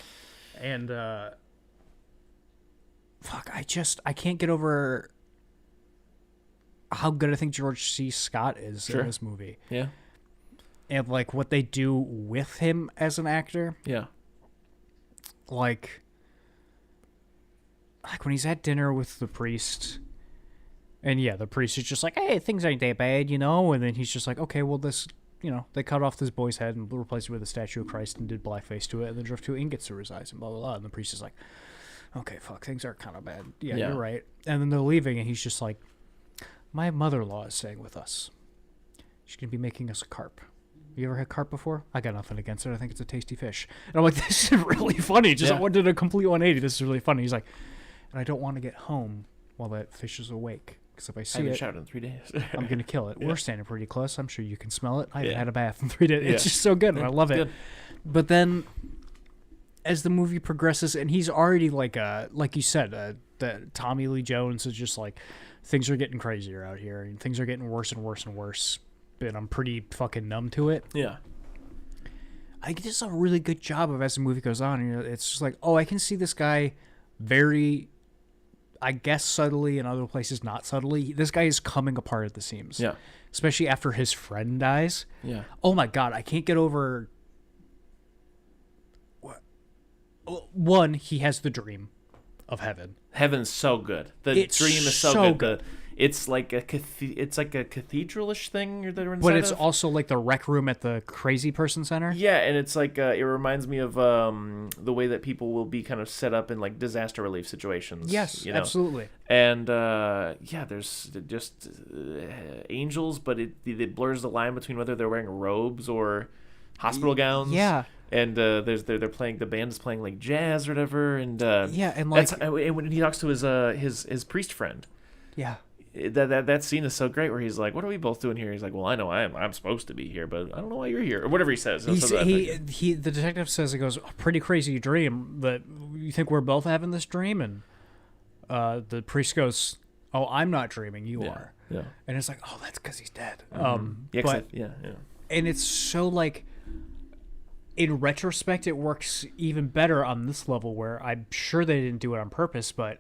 and I can't get over how good I think George C. Scott is in this movie. Yeah, and like what they do with him as an actor. Yeah, like when he's at dinner with the priest, and the priest is just like, hey, things ain't that bad, and then he's just like, okay, well, this, they cut off this boy's head and replaced it with a statue of Christ and did blackface to it and then drove 2 ingots through his eyes and blah, blah, blah. And the priest is like, okay, fuck, things are kind of bad. Yeah, you're right. And then they're leaving and he's just like, my mother-in-law is staying with us. She's going to be making us a carp. You ever had carp before? I got nothing against it. I think it's a tasty fish. And I'm like, this is really funny. Just I did a complete 180. This is really funny. He's like, and I don't want to get home while that fish is awake. Because if I see it, showered in 3 days. I'm going to kill it. We're standing pretty close. I'm sure you can smell it. I haven't had a bath in 3 days. It's just so good. And I love it. Good. But then as the movie progresses, and he's already like you said, that Tommy Lee Jones is just like, things are getting crazier out here. And things are getting worse and worse and worse. And I'm pretty fucking numb to it. Yeah. I think it's a really good job of, as the movie goes on, it's just like, oh, I can see this guy very, I guess subtly, in other places not subtly. This guy is coming apart at the seams. Yeah. Especially after his friend dies. Yeah. Oh my God, I can't get over. One, he has the dream of heaven. Heaven's so good. The dream is so good. It's like a cathedral-ish thing that we're inside But it's of. also like the rec room at the crazy person center. Yeah, and it's like it reminds me of the way that people will be kind of set up in like disaster relief situations. Yes, absolutely. And there's just angels, but it blurs the line between whether they're wearing robes or hospital gowns. Yeah. And they're playing, the band is playing like jazz or whatever, and and like and when he talks to his priest friend. Yeah. That scene is so great where he's like, what are we both doing here? He's like, well, I know I'm supposed to be here, but I don't know why you're here, or whatever he says. The detective says, he goes, pretty crazy dream, but you think we're both having this dream? And the priest goes, oh, I'm not dreaming, you are. Yeah. And it's like, oh, that's because he's dead. Mm-hmm. And it's so like, in retrospect, it works even better on this level where I'm sure they didn't do it on purpose, but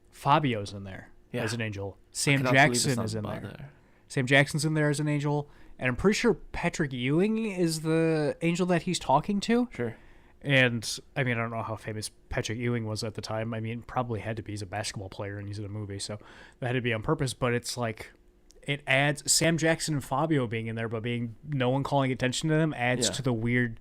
Fabio's in there as an angel. Sam Jackson is in there. Sam Jackson's in there as an angel. And I'm pretty sure Patrick Ewing is the angel that he's talking to. Sure. And, I mean, I don't know how famous Patrick Ewing was at the time. I mean, probably had to be. He's a basketball player and he's in a movie, so that had to be on purpose. But it's like, it adds Sam Jackson and Fabio being in there, but being no one calling attention to them adds to the weird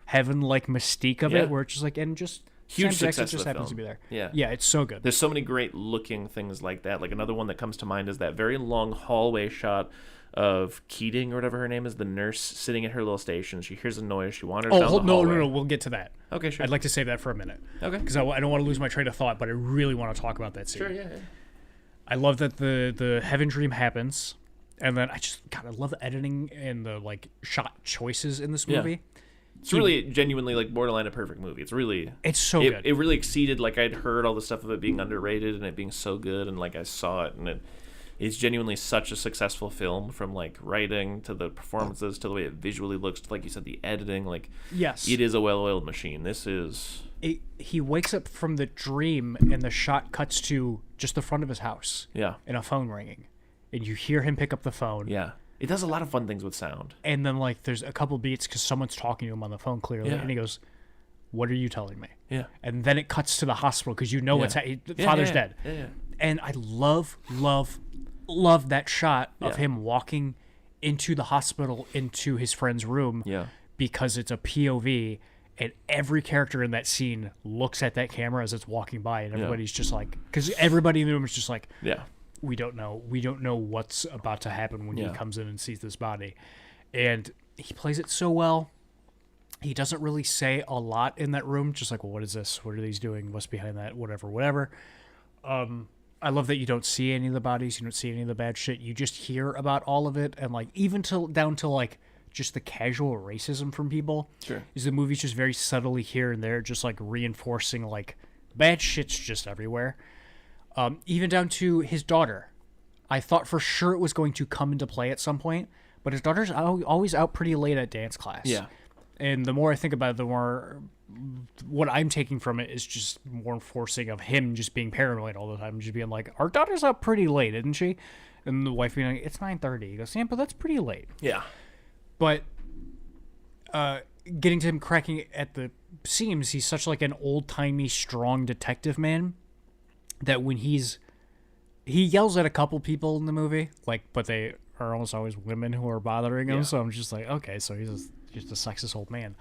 heaven-like mystique of it, where it's just like, and just... Huge Sam success Jackson just of the happens film. to be there. Yeah, it's so good. There's so many great looking things like that. Like another one that comes to mind is that very long hallway shot of Keating or whatever her name is, the nurse sitting at her little station. She hears a noise. She wanders down the hallway. No, we'll get to that. Okay, sure. I'd like to save that for a minute. Okay. Because I don't want to lose my train of thought, but I really want to talk about that scene. Sure, yeah. I love that the heaven dream happens, and then I love the editing and the like shot choices in this movie. Yeah. It's really genuinely like borderline a perfect movie. It's so good. It really exceeded, like I'd heard all the stuff of it being underrated and it being so good, and like I saw it, and it's genuinely such a successful film, from like writing to the performances to the way it visually looks to, like you said, the editing. Like, yes, it is a well-oiled machine. This is. He wakes up from the dream and the shot cuts to just the front of his house. Yeah. And a phone ringing, and you hear him pick up the phone. Yeah. It does a lot of fun things with sound. And then, like, there's a couple beats because someone's talking to him on the phone clearly. Yeah. And he goes, what are you telling me? Yeah. And then it cuts to the hospital because you know father's dead. Yeah. And I love that shot of him walking into the hospital, into his friend's room. Yeah. Because it's a POV, and every character in that scene looks at that camera as it's walking by, and everybody's just like, because everybody in the room is just like, we don't know what's about to happen when he comes in and sees this body. And he plays it so well. He doesn't really say a lot in that room, just like, well, what is this? What are these doing? What's behind that? Whatever. I love that you don't see any of the bodies. You don't see any of the bad shit. You just hear about all of it. And like, even down to like just the casual racism from people. Sure. Is the movie's just very subtly here and there, just like reinforcing like bad shit's just everywhere. Even down to his daughter. I thought for sure it was going to come into play at some point, but his daughter's always out pretty late at dance class. Yeah. And the more I think about it, the more what I'm taking from it is just more enforcing of him just being paranoid all the time, just being like, our daughter's up pretty late, isn't she? And the wife being like, it's 9:30. He goes, yeah, but that's pretty late. Yeah. But getting to him cracking at the seams, he's such like an old-timey, strong detective man that when he yells at a couple people in the movie, like, but they are almost always women who are bothering him. So I'm just like, okay, so he's just a sexist old man.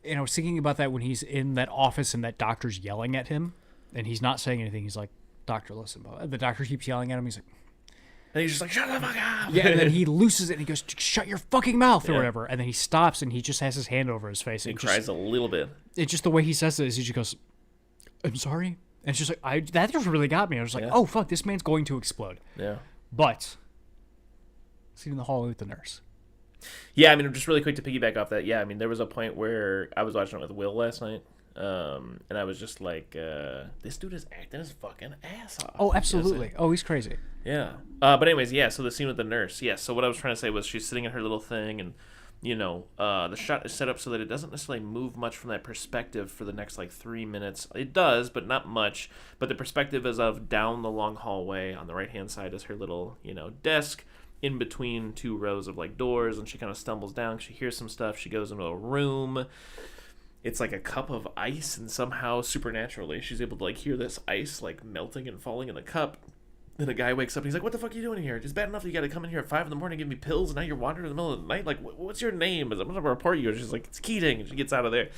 And I was thinking about that when he's in that office and that doctor's yelling at him, and he's not saying anything. He's like, "Doctor, listen." The doctor keeps yelling at him. He's like, and he's just like, "Shut the fuck up!" Yeah, and then he looses it and he goes, "Shut your fucking mouth," or whatever. And then he stops and he just has his hand over his face. He cries a little bit. It's just the way he says it is he just goes, "I'm sorry." And it's just like that just really got me. I was like, "Oh fuck, this man's going to explode." Yeah. But scene in the hallway with the nurse. Yeah, I mean, just really quick to piggyback off that. Yeah, I mean, there was a point where I was watching it with Will last night, and I was just like, this dude is acting his fucking ass off. Oh, absolutely. Oh, he's crazy. Yeah. But anyways, yeah, so the scene with the nurse. Yeah, so what I was trying to say was she's sitting in her little thing, and, the shot is set up so that it doesn't necessarily move much from that perspective for the next, 3 minutes. It does, but not much. But the perspective is of down the long hallway. On the right-hand side is her little, desk. In between two rows of doors, and she kind of stumbles down. She hears some stuff. She goes into a room. It's like a cup of ice, and somehow supernaturally she's able to hear this ice melting and falling in the cup. Then a guy wakes up and he's like, "What the fuck are you doing here? It's bad enough that you got to come in here at 5 a.m. and give me pills, and now you're wandering in the middle of the night. What's your name? I'm gonna report you." And she's like, "It's Keating," and she gets out of there.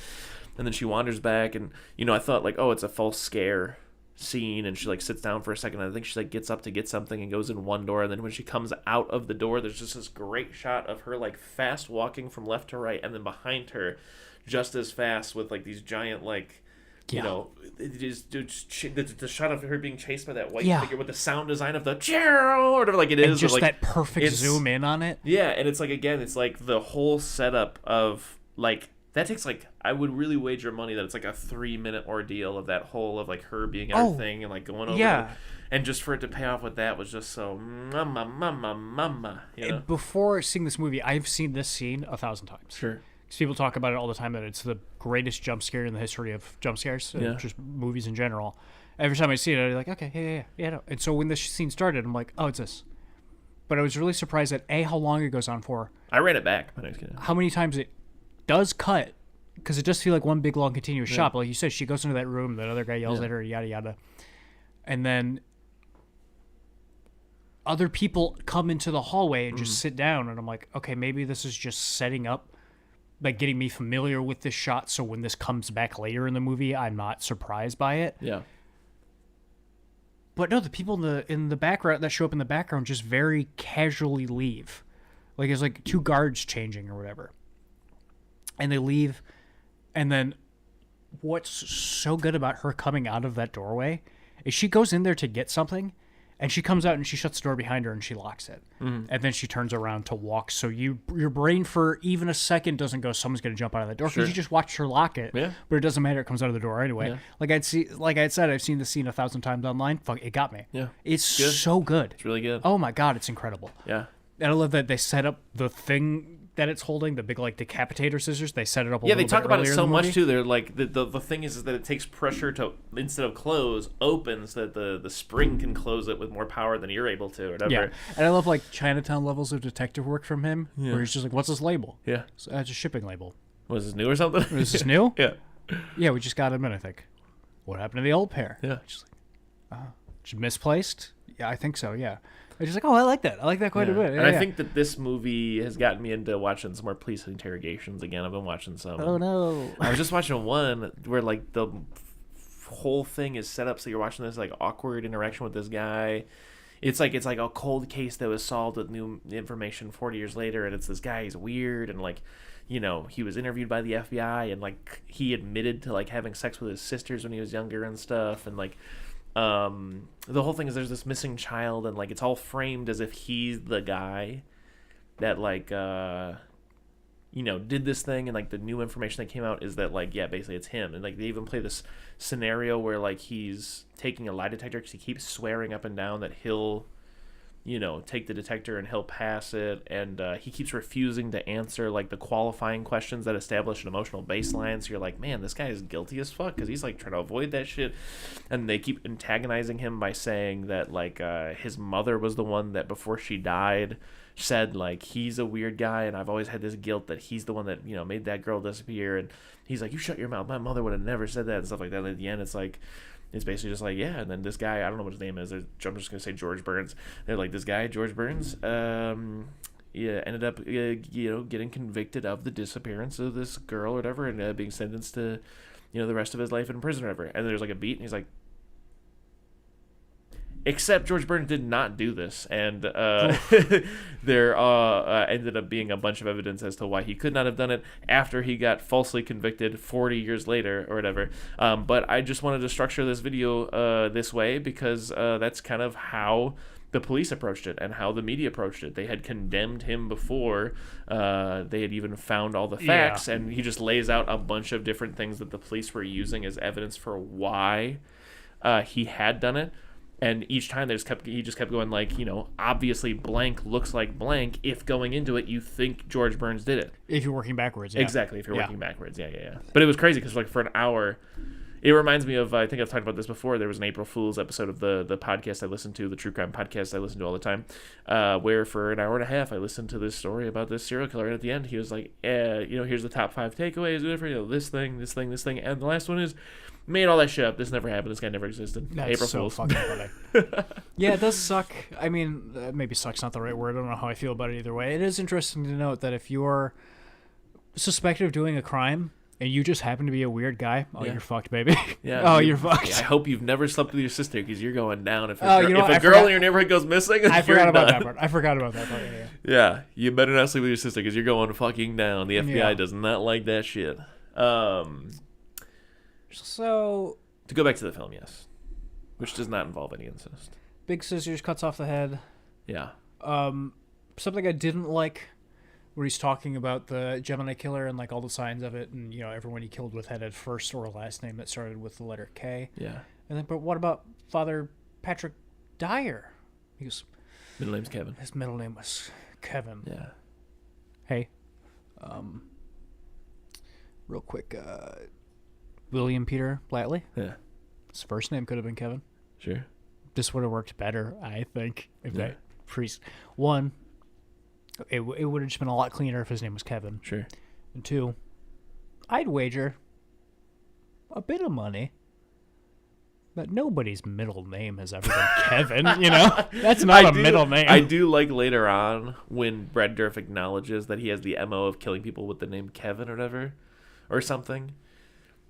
And then she wanders back, and I thought oh, it's a false scare scene, and she sits down for a second, and I think she gets up to get something and goes in one door, and then when she comes out of the door, there's just this great shot of her fast walking from left to right, and then behind her just as fast with these giant it is the shot of her being chased by that white figure with the sound design of the or whatever it is, and just that perfect zoom in on it. Yeah, and it's again, it's the whole setup of that takes I would really wager money that it's a 3-minute ordeal of that whole of her being everything and going over it. And just for it to pay off with that was just so mama. Before seeing this movie, I've seen this scene 1,000 times. Sure. Because people talk about it all the time that it's the greatest jump scare in the history of jump scares, just movies in general. Every time I see it, I'm like, okay, yeah, no. And so when this scene started, I'm like, oh, it's this. But I was really surprised at how long it goes on for. I ran it back, but I was kidding. How many times it does cut, because it does feel like one big long continuous shot. But like you said, she goes into that room, that other guy yells at her, yada yada, and then other people come into the hallway and just sit down, and I'm like, okay, maybe this is just setting up, getting me familiar with this shot, so when this comes back later in the movie, I'm not surprised by it. Yeah. But no, the people in the background that show up in the background just very casually leave, it's two guards changing or whatever. And they leave, and then what's so good about her coming out of that doorway is she goes in there to get something, and she comes out and she shuts the door behind her and she locks it. And then she turns around to walk, so your brain for even a second doesn't go, someone's going to jump out of that door, because you just watched her lock it. Yeah. But it doesn't matter, it comes out of the door anyway. Yeah. Like I said, I've seen this scene 1,000 times online. Fuck, it got me. Yeah. It's good. So good. It's really good. Oh my God, it's incredible. Yeah. And I love that they set up the thing that it's holding, the big decapitator scissors. They set it up. They talk about it so much too. They're the thing is that it takes pressure to, instead of close, open, so that the spring can close it with more power than you're able to, or whatever. Yeah, and I love Chinatown levels of detective work from him, where he's just what's this label? Yeah, so, it's a shipping label. Was this new or something? Is this new? Yeah, we just got him in. I think. What happened to the old pair? Yeah, just misplaced. Yeah, I think so. Yeah. I was just I like that. I like that quite a bit. Yeah, and I think that this movie has gotten me into watching some more police interrogations again. I've been watching some. Oh, no. I was just watching one where, the whole thing is set up so you're watching this, awkward interaction with this guy. It's like a cold case that was solved with new information 40 years later, and it's this guy, he's weird, and, he was interviewed by the FBI, and, he admitted to, having sex with his sisters when he was younger and stuff, and, the whole thing is there's this missing child, and it's all framed as if he's the guy that did this thing, and the new information that came out is that basically it's him, and they even play this scenario where he's taking a lie detector because he keeps swearing up and down that he'll take the detector and he'll pass it, and he keeps refusing to answer the qualifying questions that establish an emotional baseline, so you're like, man, this guy is guilty as fuck, because he's trying to avoid that shit. And they keep antagonizing him by saying that his mother was the one that before she died said he's a weird guy, and I've always had this guilt that he's the one that made that girl disappear, and he's like, you shut your mouth, my mother would have never said that, and stuff like that. And at the end it's it's basically just like, yeah, and then this guy, I don't know what his name is. I'm just going to say George Burns. They're like, this guy, George Burns, ended up, getting convicted of the disappearance of this girl or whatever, and being sentenced to, the rest of his life in prison or whatever. And there's like a beat, and he's like, except George Burns did not do this, and there ended up being a bunch of evidence as to why he could not have done it after he got falsely convicted 40 years later or whatever. But I just wanted to structure this video this way because that's kind of how the police approached it and how the media approached it. They had condemned him before they had even found all the facts, and he just lays out a bunch of different things that the police were using as evidence for why he had done it. And each time he just kept going like, obviously blank looks like blank if going into it you think George Burns did it. If you're working backwards, yeah. Exactly, if you're working backwards, yeah. But it was crazy because like for an hour, it reminds me of, I think I've talked about this before, there was an April Fool's episode of the podcast I listened to, the true crime podcast I listen to all the time, where for an hour and a half I listened to this story about this serial killer, and at the end he was like, here's the top 5 takeaways, this thing, and the last one is, made all that shit up. This never happened. This guy never existed. That's April so Fools. Fucking funny. Yeah, it does suck. I mean, maybe suck's not the right word. I don't know how I feel about it either way. It is interesting to note that if you're suspected of doing a crime and you just happen to be a weird guy, you're fucked, baby. Yeah. You're fucked. I hope you've never slept with your sister because you're going down. If a girl in your neighborhood goes missing, I forgot about that part. Yeah, you better not sleep with your sister because you're going fucking down. The FBI does not like that shit. So, to go back to the film, yes, which does not involve any incest. Big scissors cuts off the head. Yeah. Something I didn't like, where he's talking about the Gemini killer and like all the signs of it, and everyone he killed with had a first or last name that started with the letter K. Yeah. And then, but what about Father Patrick Dyer? He goes, middle name's Kevin. His middle name was Kevin. Yeah. Hey. Real quick. William Peter Blatley. Yeah. His first name could have been Kevin. Sure. This would have worked better, I think, if that priest. One, it would have just been a lot cleaner if his name was Kevin. Sure. And two, I'd wager a bit of money that nobody's middle name has ever been Kevin. That's not a middle name. I do like later on when Brad Dourif acknowledges that he has the MO of killing people with the name Kevin or whatever, or something.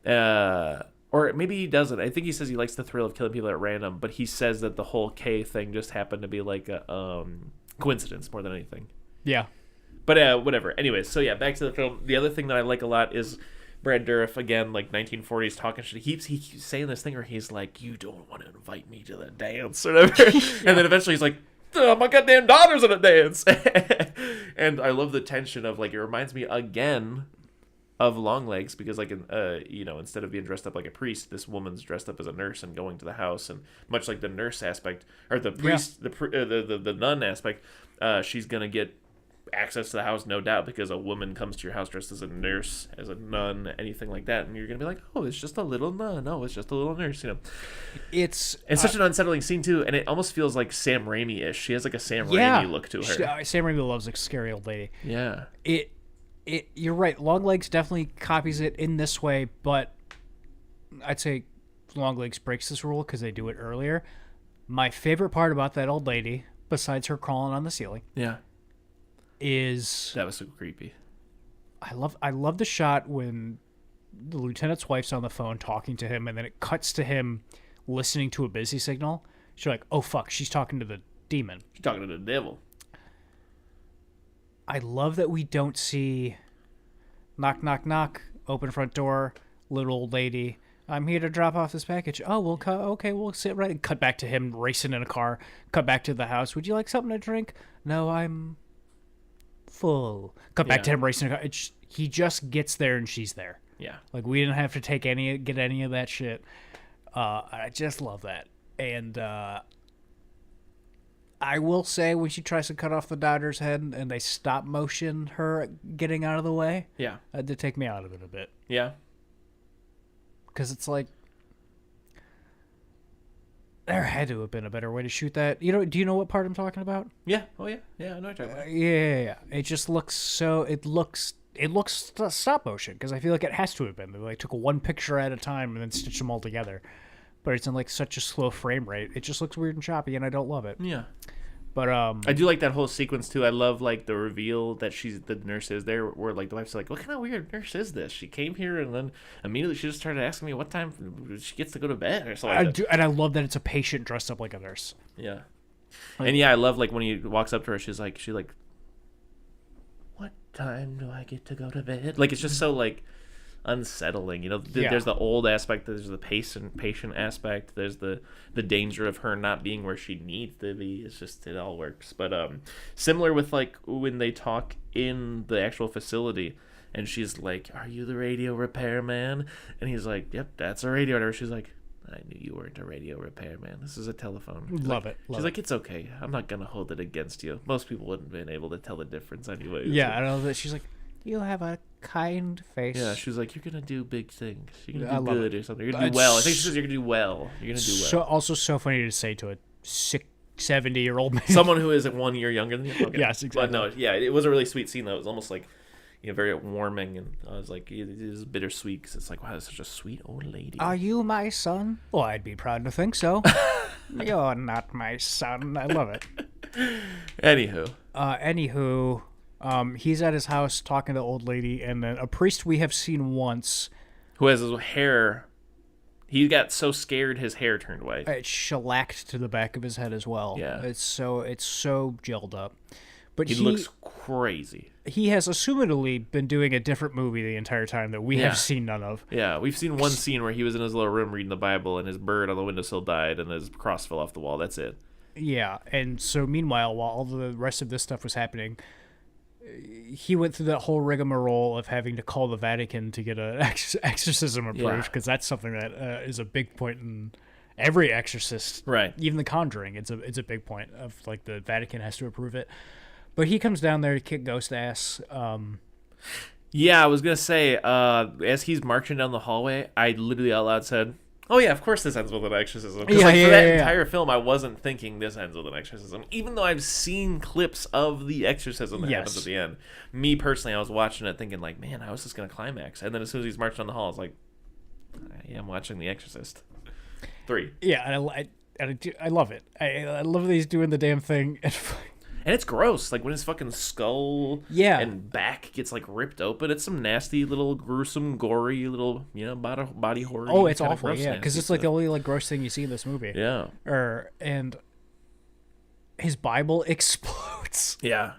Or maybe he doesn't. I think he says he likes the thrill of killing people at random, but he says that the whole K thing just happened to be like a coincidence more than anything. Yeah. But whatever. Anyways, so yeah, back to the film. The other thing that I like a lot is Brad Dourif, again, like 1940s talking shit. He keeps saying this thing where he's like, you don't want to invite me to the dance or whatever. And then eventually he's like, my goddamn daughter's in a dance. And I love the tension of like, it reminds me again of Longlegs, because like instead of being dressed up like a priest, this woman's dressed up as a nurse and going to the house, and much like the nurse aspect or the priest, the nun aspect, she's gonna get access to the house, no doubt, because a woman comes to your house dressed as a nurse, as a nun, anything like that, and you're gonna be like, oh, it's just a little nun, oh, it's just a little nurse, It's such an unsettling scene too, and it almost feels like Sam Raimi-ish. She has like a Sam Raimi look to her. Sam Raimi loves a scary old lady. Yeah. You're right. Longlegs definitely copies it in this way, but I'd say Longlegs breaks this rule because they do it earlier. My favorite part about that old lady, besides her crawling on the ceiling, is that was so creepy. I love the shot when the lieutenant's wife's on the phone talking to him, and then it cuts to him listening to a busy signal. She's like, "Oh fuck, she's talking to the demon. She's talking to the devil." I love that we don't see knock, knock, knock, open front door, little old lady. I'm here to drop off this package. Oh, we'll sit right and cut back to him racing in a car. Cut back to the house. Would you like something to drink? No, I'm full. Cut back to him racing in a car. He just gets there and she's there. Yeah. Like we didn't have to get any of that shit. I just love that. And I will say when she tries to cut off the daughter's head and they stop motion her getting out of the way, that did take me out of it a bit. Yeah. Because it's like, there had to have been a better way to shoot that. Do you know what part I'm talking about? Yeah. Oh yeah. Yeah, I know what you're talking about. Yeah. It just looks so. It looks stop motion because I feel like it has to have been. They like took one picture at a time and then stitched them all together. but it's in like such a slow frame rate. It just looks weird and choppy, and I don't love it. Yeah. But I do like that whole sequence too. I love like the reveal that the nurse is there, where like the wife's like, "What kind of weird nurse is this? She came here and then immediately she just started asking me what time she gets to go to bed or something." Like that. And I love that it's a patient dressed up like a nurse. Yeah, and yeah, I love like when he walks up to her, she's like, "What time do I get to go to bed?" Like it's just so like unsettling, you know. There's the old aspect, there's the patient aspect, there's the danger of her not being where she needs to be. It's just, it all works. But similar with like when they talk in the actual facility and she's like, "Are you the radio repairman?" And he's like, "Yep, that's a radio." And she's like, "I knew you weren't a radio repairman. This is a telephone." Love it. She's like, "It's okay. I'm not gonna hold it against you. Most people wouldn't have been able to tell the difference anyway." Yeah, I know that. She's like, "You have a kind face." Yeah, she's like, "You're gonna do big things. You're gonna do good or something. You're gonna do well." I think she says you're gonna do well. You're gonna do well. So also so funny to say to a 70-year-old man. Someone who is like 1 year younger than you. Okay. Yes, exactly. But no, yeah, it was a really sweet scene though. It was almost like, you know, very warming, and I was like, it is bittersweet because it's like, wow, that's such a sweet old lady. "Are you my son?" "Well, I'd be proud to think so." "You're not my son." I love it. Anywho, he's at his house talking to the old lady, and then a priest we have seen once, who has his hair. He got so scared his hair turned white. It's shellacked to the back of his head as well. Yeah, it's so gelled up. But he looks crazy. He has assumedly been doing a different movie the entire time that we have seen none of. Yeah, we've seen one scene where he was in his little room reading the Bible, and his bird on the windowsill died, and his cross fell off the wall. That's it. Yeah, and so meanwhile, while all the rest of this stuff was happening, he went through that whole rigmarole of having to call the Vatican to get an exorcism approved, because that's something that is a big point in every Exorcist. Right. Even The Conjuring, it's a big point of like the Vatican has to approve it. But he comes down there to kick ghost ass. Yeah, I was gonna say, as he's marching down the hallway, I literally out loud said, "Oh yeah, of course this ends with an exorcism." Because for that entire film, I wasn't thinking this ends with an exorcism, even though I've seen clips of the exorcism that happens at the end. Me personally, I was watching it thinking like, man, how is this gonna climax? And then as soon as he's marching down the hall, I was like, yeah, I'm watching The Exorcist 3. Yeah, and I love it. I love that he's doing the damn thing. And it's gross, like when his fucking skull and back gets like ripped open. It's some nasty little gruesome, gory little, you know, body horror. Oh, it's awful, yeah, because it's like the only like gross thing you see in this movie. Yeah. And his Bible explodes. Yeah.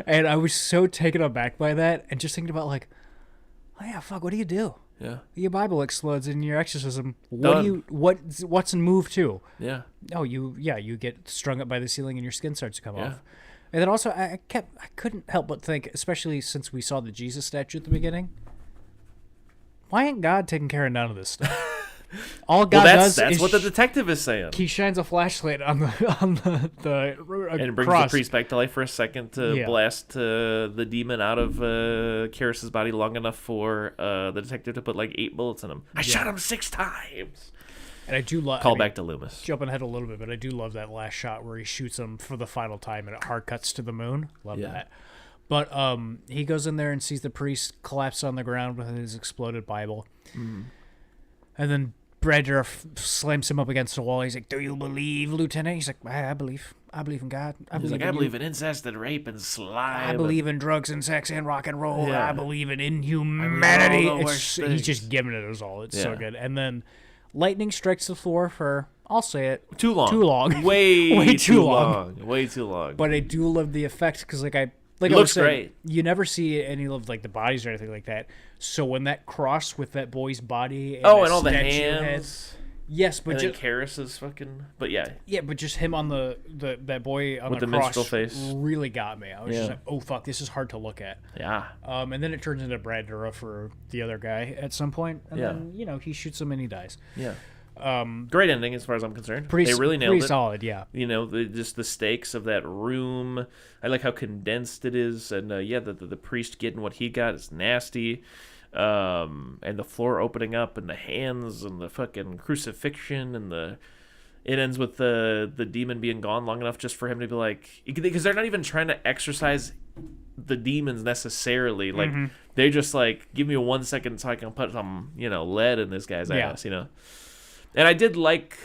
And I was so taken aback by that, and just thinking about like, oh yeah, fuck, what do you do? Yeah. Your Bible explodes in your exorcism. What's in move 2? Yeah. Oh, you get strung up by the ceiling and your skin starts to come off. And then also, I couldn't help but think, especially since we saw the Jesus statue at the beginning, why ain't God taking care of none of this stuff? All God does that's is what the detective is saying. He shines a flashlight on the and brings cross. the priest back to life for a second to blast the demon out of Karis's body long enough for the detective to put like 8 bullets in him. I shot him 6 times. And I do love back to Loomis. Jumping ahead a little bit, but I do love that last shot where he shoots him for the final time and it hard cuts to the moon. Love that. But he goes in there and sees the priest collapse on the ground with his exploded Bible. Mm. And then Brad Dourif slams him up against the wall. He's like, "Do you believe, Lieutenant?" He's like, I believe in God. I believe in incest and rape and slime. I believe in drugs and sex and rock and roll. Yeah. I believe in inhumanity." He's just giving it his all. It's so good. And then lightning strikes the floor for, I'll say it, too long. Way too long. Way too long. But I do love the effect because it looks great. You never see any of like the bodies or anything like that. So when that cross with that boy's body and all the hands. Yes, but and then Karis is fucking. But yeah, but just him on that boy on with the cross minstrel face really got me. I was just like, oh fuck, this is hard to look at. Yeah. And then it turns into Brad Dourif for the other guy at some point, and then he shoots him and he dies. Yeah. Great ending as far as I'm concerned. They really nailed it. Pretty solid, yeah. You know, just the stakes of that room. I like how condensed it is, and the priest getting what he got is nasty. And the floor opening up, and the hands, and the fucking crucifixion, and it ends with the demon being gone long enough just for him to be like, because they're not even trying to exorcise the demons necessarily. Like they just like, give me 1 second so I can put some lead in this guy's ass, And I did like...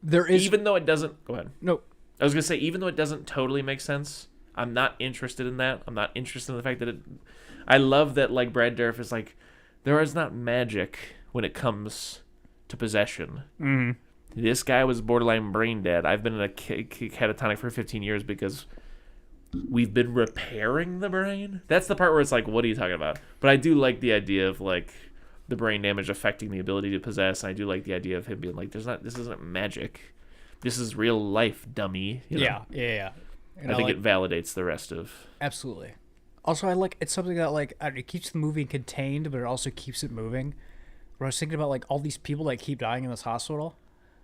There is... Even though it doesn't... Go ahead. No. I was going to say, even though it doesn't totally make sense, I'm not interested in that. I'm not interested in the fact that it... I love that, like, Brad Dourif is like, there is not magic when it comes to possession. Mm-hmm. This guy was borderline brain dead. I've been in a catatonic for 15 years because we've been repairing the brain. That's the part where it's like, what are you talking about? But I do like the idea of, like, the brain damage affecting the ability to possess. And I do like the idea of him being like, this isn't magic. This is real life, dummy. You know? Yeah. And I think it validates the rest of... Absolutely. Also, it's something that, like, it keeps the movie contained, but it also keeps it moving. Where I was thinking about, like, all these people that keep dying in this hospital.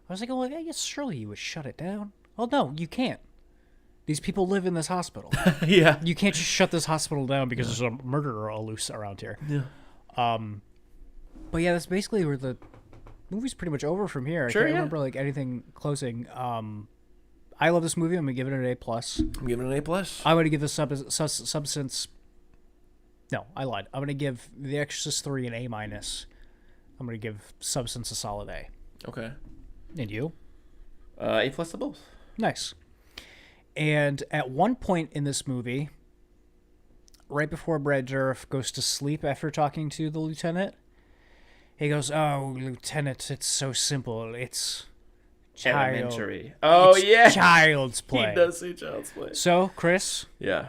I was thinking, well, I guess surely you would shut it down. Well, no, you can't. These people live in this hospital. Yeah. You can't just shut this hospital down because there's a murderer loose around here. Yeah. But yeah, that's basically where the movie's pretty much over from here. Sure, I can't remember, like, anything closing. I love this movie. I'm going to give it an A+. I'm giving it an A+. I'm going to give the Substance... No, I lied. I'm going to give The Exorcist III an A-. I'm going to give Substance a solid A. Okay. And you? A+ to both. Nice. And at one point in this movie, right before Brad Dourif goes to sleep after talking to the lieutenant, he goes, "Oh, Lieutenant, it's so simple. It's elementary." Oh, yeah. Child's play. He does say child's play. So, Chris? Yeah.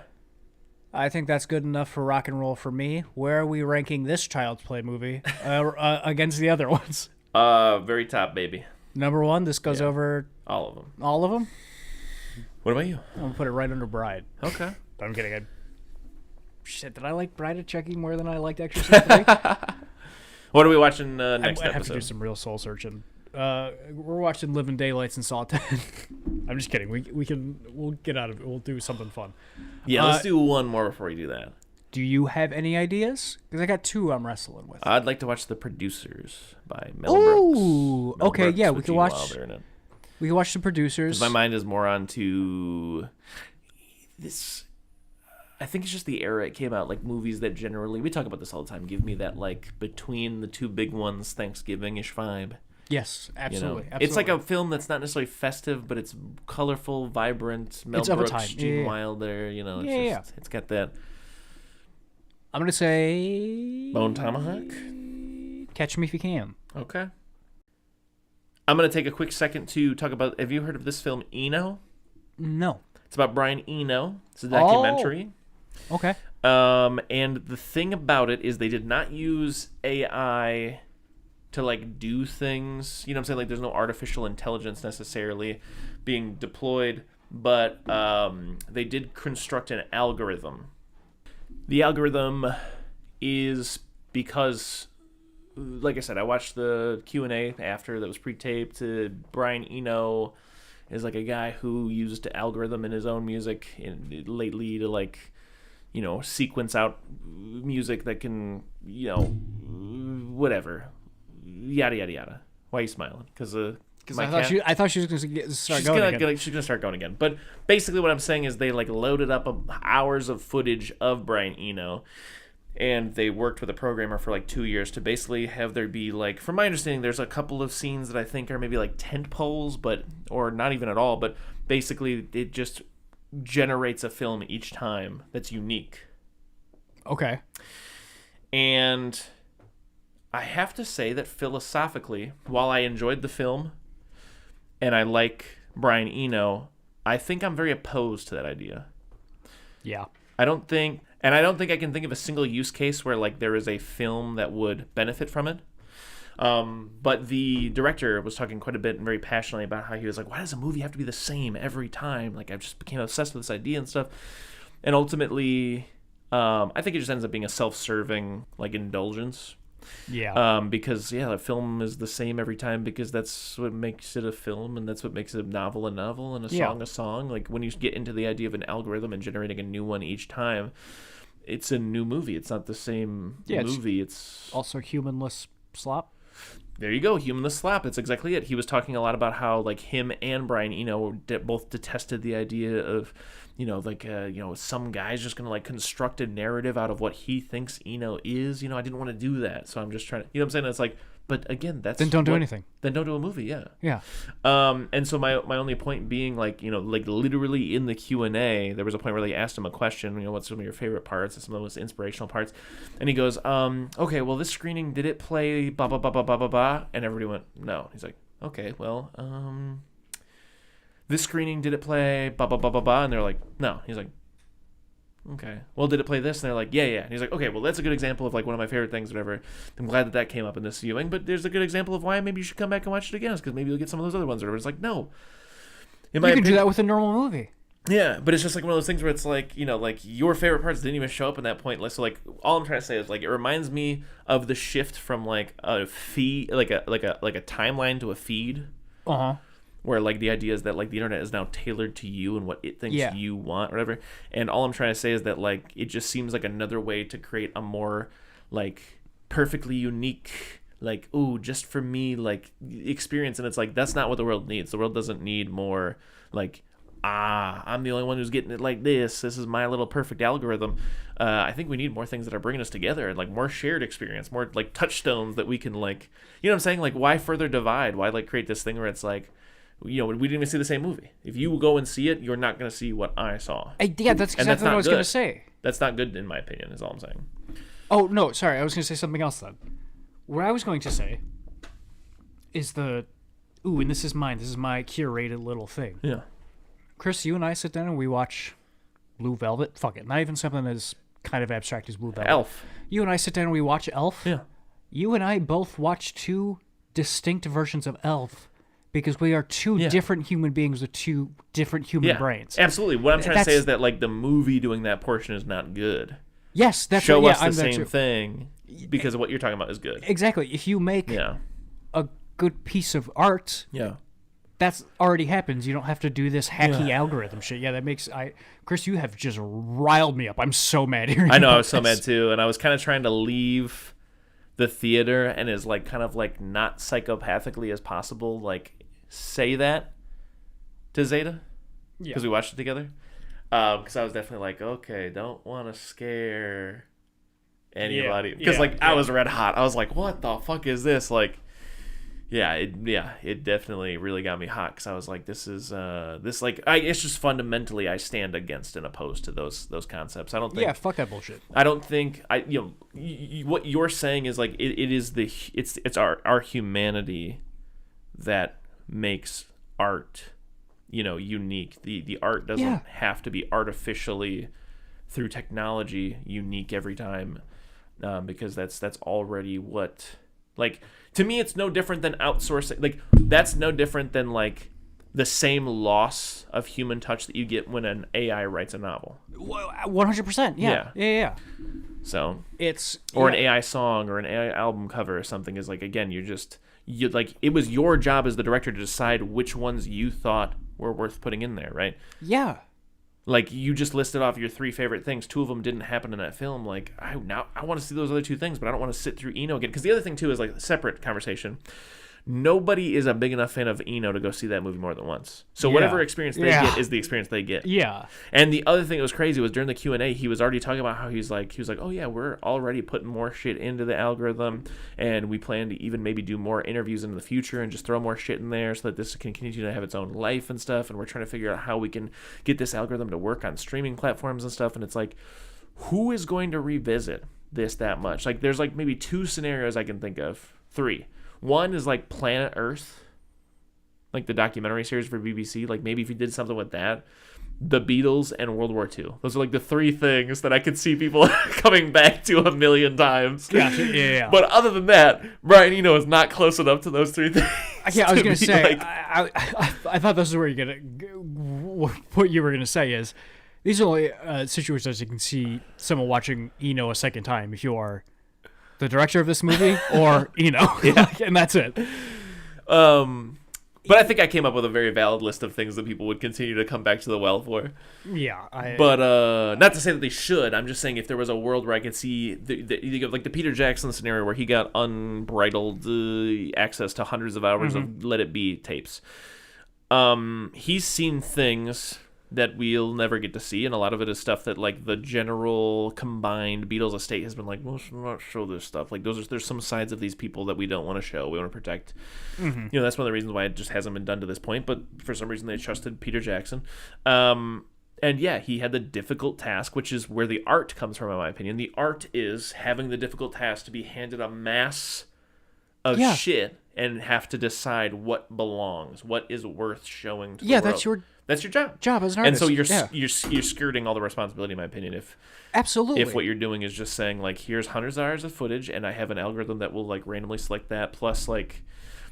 I think that's good enough for rock and roll for me. Where are we ranking this child's play movie against the other ones? Very top, baby. Number 1, this goes over... All of them. All of them? What about you? I'm going to put it right under Bride. Okay. I'm kidding. Shit, did I like Bride of Chucky more than I liked Exorcist 3? What are we watching next episode? I have to do some real soul searching. We're watching Living Daylights and Saw 10. I'm just kidding. We'll get out of it. We'll do something fun. Yeah, let's do one more before we do that. Do you have any ideas? Because I got 2 I'm wrestling with. I'd like to watch The Producers by Mel Brooks. Ooh, okay, Brooks yeah, we can watch. We can watch The Producers. My mind is more onto this. I think it's just the era it came out, like movies that generally, we talk about this all the time, give me that, like, between the 2 big ones, Thanksgiving-ish vibe. Yes, absolutely. You know? It's like a film that's not necessarily festive, but it's colorful, vibrant. Mel Brooks, Gene Wilder, you know. It's got that. I'm going to say... Bone Tomahawk? Catch Me If You Can. Okay. I'm going to take a quick second to talk about... Have you heard of this film, Eno? No. It's about Brian Eno. It's a documentary. Oh. Okay. And the thing about it is they did not use AI to, like, do things. You know what I'm saying? Like, there's no artificial intelligence necessarily being deployed, but they did construct an algorithm. The algorithm is because, like I said, I watched the Q&A after that was pre-taped. Brian Eno is like a guy who used algorithm in his own music lately to, like, you know, sequence out music that can, you know, whatever, yada yada yada. Why are you smiling? Because I thought she was going to start going again. She's going to start going again. But basically what I'm saying is they, like, loaded up hours of footage of Brian Eno, and they worked with a programmer for, like, 2 years to basically have there be, like, from my understanding, there's a couple of scenes that I think are maybe, like, tent poles, or not even at all, but basically it just generates a film each time that's unique. Okay. And I have to say that philosophically, while I enjoyed the film and I like Brian Eno, I think I'm very opposed to that idea. Yeah. I don't think I can think of a single use case where, like, there is a film that would benefit from it. But the director was talking quite a bit and very passionately about how he was like, why does a movie have to be the same every time? Like, I just became obsessed with this idea and stuff. And ultimately, I think it just ends up being a self-serving, like, indulgence. Yeah. Because, yeah, a film is the same every time because that's what makes it a film, and that's what makes a novel, and a song a song. Like, when you get into the idea of an algorithm and generating a new one each time, it's a new movie. It's not the same movie. It's also humanless slop. There you go, humanless slap. It's exactly it. He was talking a lot about how, like, him and Brian Eno both detested the idea of, you know, like, some guy's just going to, like, construct a narrative out of what he thinks Eno is. You know, I didn't want to do that, so I'm just trying to, you know what I'm saying? It's like, But again, that's then don't do anything. Then don't do a movie. Yeah. Yeah. And so my only point being, like, you know, like literally in the Q&A, there was a point where they asked him a question. You know, what's some of your favorite parts? Some of the most inspirational parts. And he goes, okay, well, this screening, did it play blah blah blah blah blah blah blah? And everybody went, no. He's like, okay, well, this screening, did it play blah blah blah blah blah? And they're like, no. He's like, okay, well, did it play this? And they're like, yeah. And he's like, okay, well, that's a good example of like one of my favorite things, whatever. I'm glad that came up in this viewing, but there's a good example of why maybe you should come back and watch it again, because maybe you'll get some of those other ones, or whatever. It's like, no. You can do that with a normal movie. Yeah, but it's just like one of those things where it's like, you know, like your favorite parts didn't even show up in that point. So like, all I'm trying to say is like, it reminds me of the shift from like a feed, like a timeline to a feed. Where like the idea is that like the internet is now tailored to you and what it thinks you want, or whatever. And all I'm trying to say is that like it just seems like another way to create a more like perfectly unique, like, ooh, just for me, like experience. And it's like, that's not what the world needs. The world doesn't need more like, I'm the only one who's getting it like this. This is my little perfect algorithm. I think we need more things that are bringing us together, and like more shared experience, more like touchstones that we can like, you know what I'm saying? Like, why further divide? Why like create this thing where it's like, you know, we didn't even see the same movie. If you go and see it, you're not going to see what I saw. Yeah, that's exactly what I was going to say. That's not good, in my opinion, is all I'm saying. Oh, no, sorry. I was going to say something else then. What I was going to say is and this is mine. This is my curated little thing. Yeah. Chris, you and I sit down and we watch Blue Velvet. Fuck it. Not even something as kind of abstract as Blue Velvet. Elf. You and I sit down and we watch Elf. Yeah. You and I both watch two distinct versions of Elf. Because we are two different human beings with two different human brains. Absolutely. What I'm trying to say is that like the movie doing that portion is not good. Yes, that's show us the same thing, because of what you're talking about is good. Exactly. If you make a good piece of art, that's already happens. You don't have to do this hacky algorithm shit. Yeah, that makes Chris, you have just riled me up. I'm so mad here. I know, I was so mad too, and I was kind of trying to leave the theater and as like kind of like not psychopathically as possible, like say that to Zeta, because we watched it together, because I was definitely like, okay, don't want to scare anybody, because I was red hot. I was like, what the fuck is this? Like, it definitely really got me hot, because I was like, this is it's just fundamentally I stand against and opposed to those concepts. I don't think fuck that bullshit. I don't think what you're saying is like it's our humanity that makes art, unique. The art doesn't have to be artificially through technology unique every time, because that's already what, like, to me it's no different than outsourcing. Like, that's no different than like the same loss of human touch that you get when an AI writes a novel. 100%. Yeah. So it's an AI song or an AI album cover or something is like, again, you like, it was your job as the director to decide which ones you thought were worth putting in there, right? Yeah. Like, you just listed off your 3 favorite things. 2 of them didn't happen in that film. Like, I want to see those other 2 things, but I don't want to sit through Eno again. Because the other thing, too, is, like, a separate conversation. Nobody is a big enough fan of Eno to go see that movie more than once. So whatever experience they get is the experience they get. Yeah. And the other thing that was crazy was during the Q&A, he was already talking about how he was like, oh yeah, we're already putting more shit into the algorithm, and we plan to even maybe do more interviews in the future and just throw more shit in there so that this can continue to have its own life and stuff. And we're trying to figure out how we can get this algorithm to work on streaming platforms and stuff. And it's like, who is going to revisit this that much? Like, there's like maybe 2 scenarios I can think of. 3. One is like Planet Earth, like the documentary series for BBC. Like, maybe if you did something with that, the Beatles, and World War II. Those are like the 3 things that I could see people coming back to a million times. Gotcha. Yeah. But other than that, Brian Eno is not close enough to those 3 things. Yeah, I was gonna say. Like, I thought this is where you're gonna. What you were gonna say is, these are only situations you can see someone watching Eno a second time if you are the director of this movie or and that's it. But I think I came up with a very valid list of things that people would continue to come back to the well for. Yeah. But not to say that they should. I'm just saying if there was a world where I could see like the Peter Jackson scenario where he got unbridled access to hundreds of hours of Let It Be tapes. He's seen things that we'll never get to see, and a lot of it is stuff that like the general combined Beatles estate has been like, well, let's not show this stuff. Like there's some sides of these people that we don't want to show, we want to protect. You know, that's one of the reasons why it just hasn't been done to this point. But for some reason they trusted Peter Jackson. And yeah, he had the difficult task, which is where the art comes from, in my opinion. The art is having the difficult task to be handed a mass of shit and have to decide what belongs, what is worth showing to the world. That's your job. Job as an artist. And so you're skirting all the responsibility, in my opinion. If what you're doing is just saying like, here's hundreds of hours of footage, and I have an algorithm that will like randomly select that, plus like,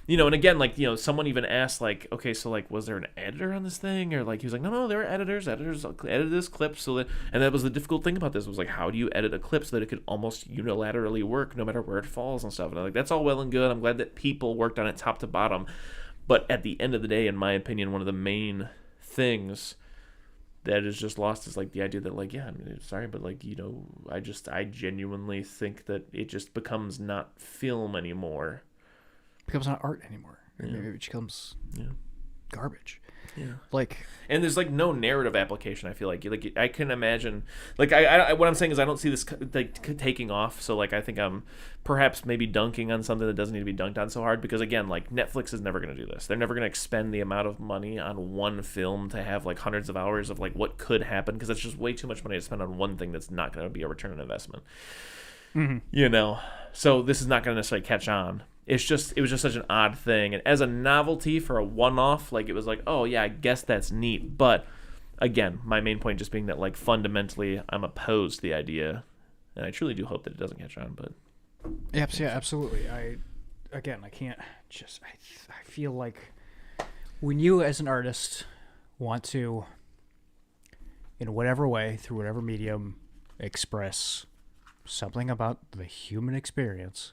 you know, and again, like, you know, someone even asked like, okay, so like, was there an editor on this thing? Or like, he was like, no, there were editors edited this clip, so that, and that was the difficult thing about this, was like, how do you edit a clip so that it could almost unilaterally work no matter where it falls and stuff? And I'm like, that's all well and good. I'm glad that people worked on it top to bottom, but at the end of the day, in my opinion, one of the main things that is just lost is like the idea that like, yeah, I mean, sorry, but like, you know, I genuinely think that it just becomes not film anymore. Becomes not art anymore. Maybe it becomes garbage. Yeah. Like, and there's like no narrative application. I feel like I can imagine, like I what I'm saying is I don't see this like taking off. So like I think I'm perhaps maybe dunking on something that doesn't need to be dunked on so hard, because again, like Netflix is never going to do this. They're never going to expend the amount of money on one film to have like hundreds of hours of like what could happen, because it's just way too much money to spend on one thing that's not going to be a return on investment. You know, so this is not going to necessarily catch on. It was just such an odd thing, and as a novelty for a one-off, like it was like, oh yeah, I guess that's neat. But again, my main point just being that like fundamentally, I'm opposed to the idea, and I truly do hope that it doesn't catch on. But yeah, absolutely. I feel like when you as an artist want to, in whatever way, through whatever medium, express something about the human experience,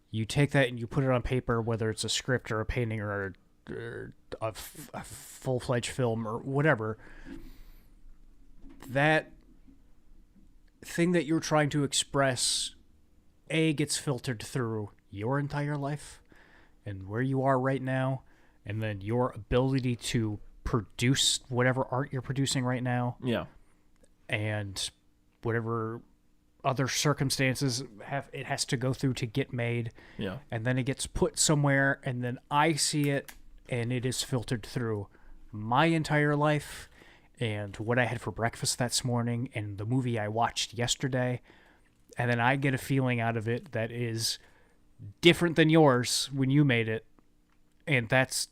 you take that and you put it on paper, whether it's a script or a painting or a full-fledged film or whatever, that thing that you're trying to express, gets filtered through your entire life and where you are right now, and then your ability to produce whatever art you're producing right now. Yeah. And whatever other circumstances it has to go through to get made. Yeah. And then it gets put somewhere, and then I see it, and it is filtered through my entire life and what I had for breakfast this morning and the movie I watched yesterday. And then I get a feeling out of it that is different than yours when you made it. And that's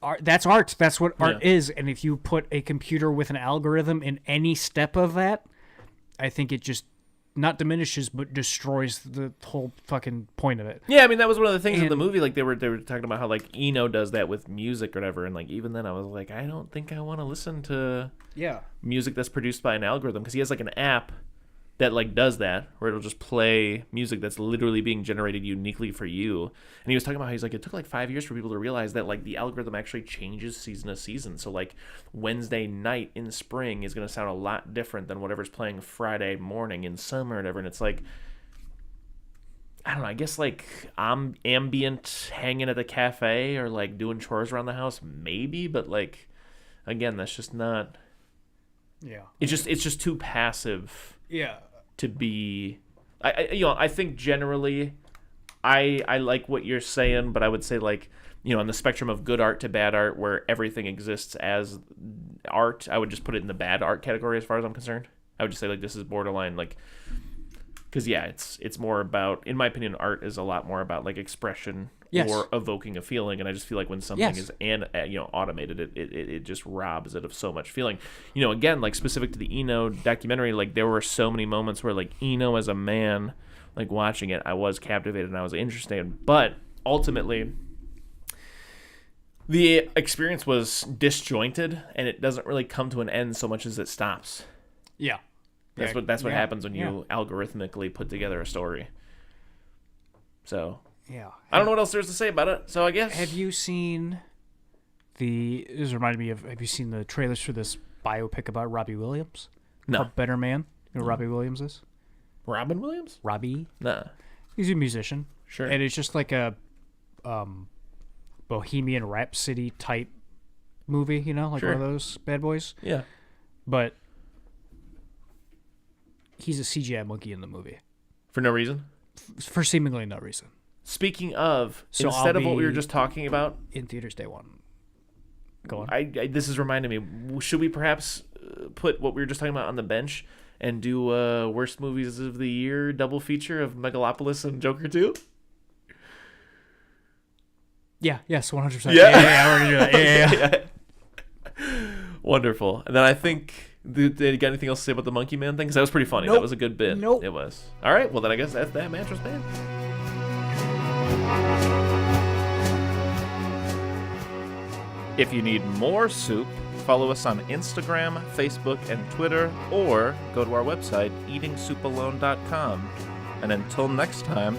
art. That's art. That's what art is. And if you put a computer with an algorithm in any step of that, I think it just not diminishes but destroys the whole fucking point of it. Yeah, I mean that was one of the things in the movie. Like they were talking about how like Eno does that with music or whatever, and like even then I was like, I don't think I want to listen to music that's produced by an algorithm, because he has like an app that like does that, where it'll just play music that's literally being generated uniquely for you. And he was talking about how he's like, it took like 5 years for people to realize that like the algorithm actually changes season to season. So like Wednesday night in spring is going to sound a lot different than whatever's playing Friday morning in summer or whatever. And it's like, I don't know, I guess like ambient hanging at the cafe or like doing chores around the house, maybe, but like, again, that's just not, it's just too passive. Yeah. To be, I think generally, I like what you're saying, but I would say like, you know, on the spectrum of good art to bad art, where everything exists as art, I would just put it in the bad art category as far as I'm concerned. I would just say like this is borderline like, because it's more about, in my opinion, art is a lot more about like expression or evoking a feeling, and I just feel like when something is automated, it just robs it of so much feeling. You know, again, like specific to the Eno documentary, like there were so many moments where like Eno as a man, like watching it, I was captivated and I was interested, but ultimately the experience was disjointed, and it doesn't really come to an end so much as it stops. Yeah. That's what happens when you algorithmically put together a story. So I don't know what else there's to say about it. So I guess, have you seen this reminded me of, have you seen the trailers for this biopic about Robbie Williams? No. Called Better Man. You know who Robbie Williams is? Robin Williams? Robbie? Nah. He's a musician. Sure. And it's just like a Bohemian Rhapsody type movie, you know, like one of those bad boys. Yeah. But he's a CGI monkey in the movie. For no reason? For seemingly no reason. Speaking of, instead of what we were just talking about... In theaters day one. Go on. This is reminding me, should we perhaps put what we were just talking about on the bench and do worst movies of the year double feature of Megalopolis and Joker 2? Yeah, yes, 100%. Yeah, we're gonna do that. Yeah. Wonderful. And then I think, did you got anything else to say about the Monkey Man thing? Because that was pretty funny. Nope. That was a good bit. Nope. It was. All right, well then I guess that's that Mattress Man. If you need more soup, follow us on Instagram, Facebook, and Twitter, or go to our website, eatingsoupalone.com. And until next time,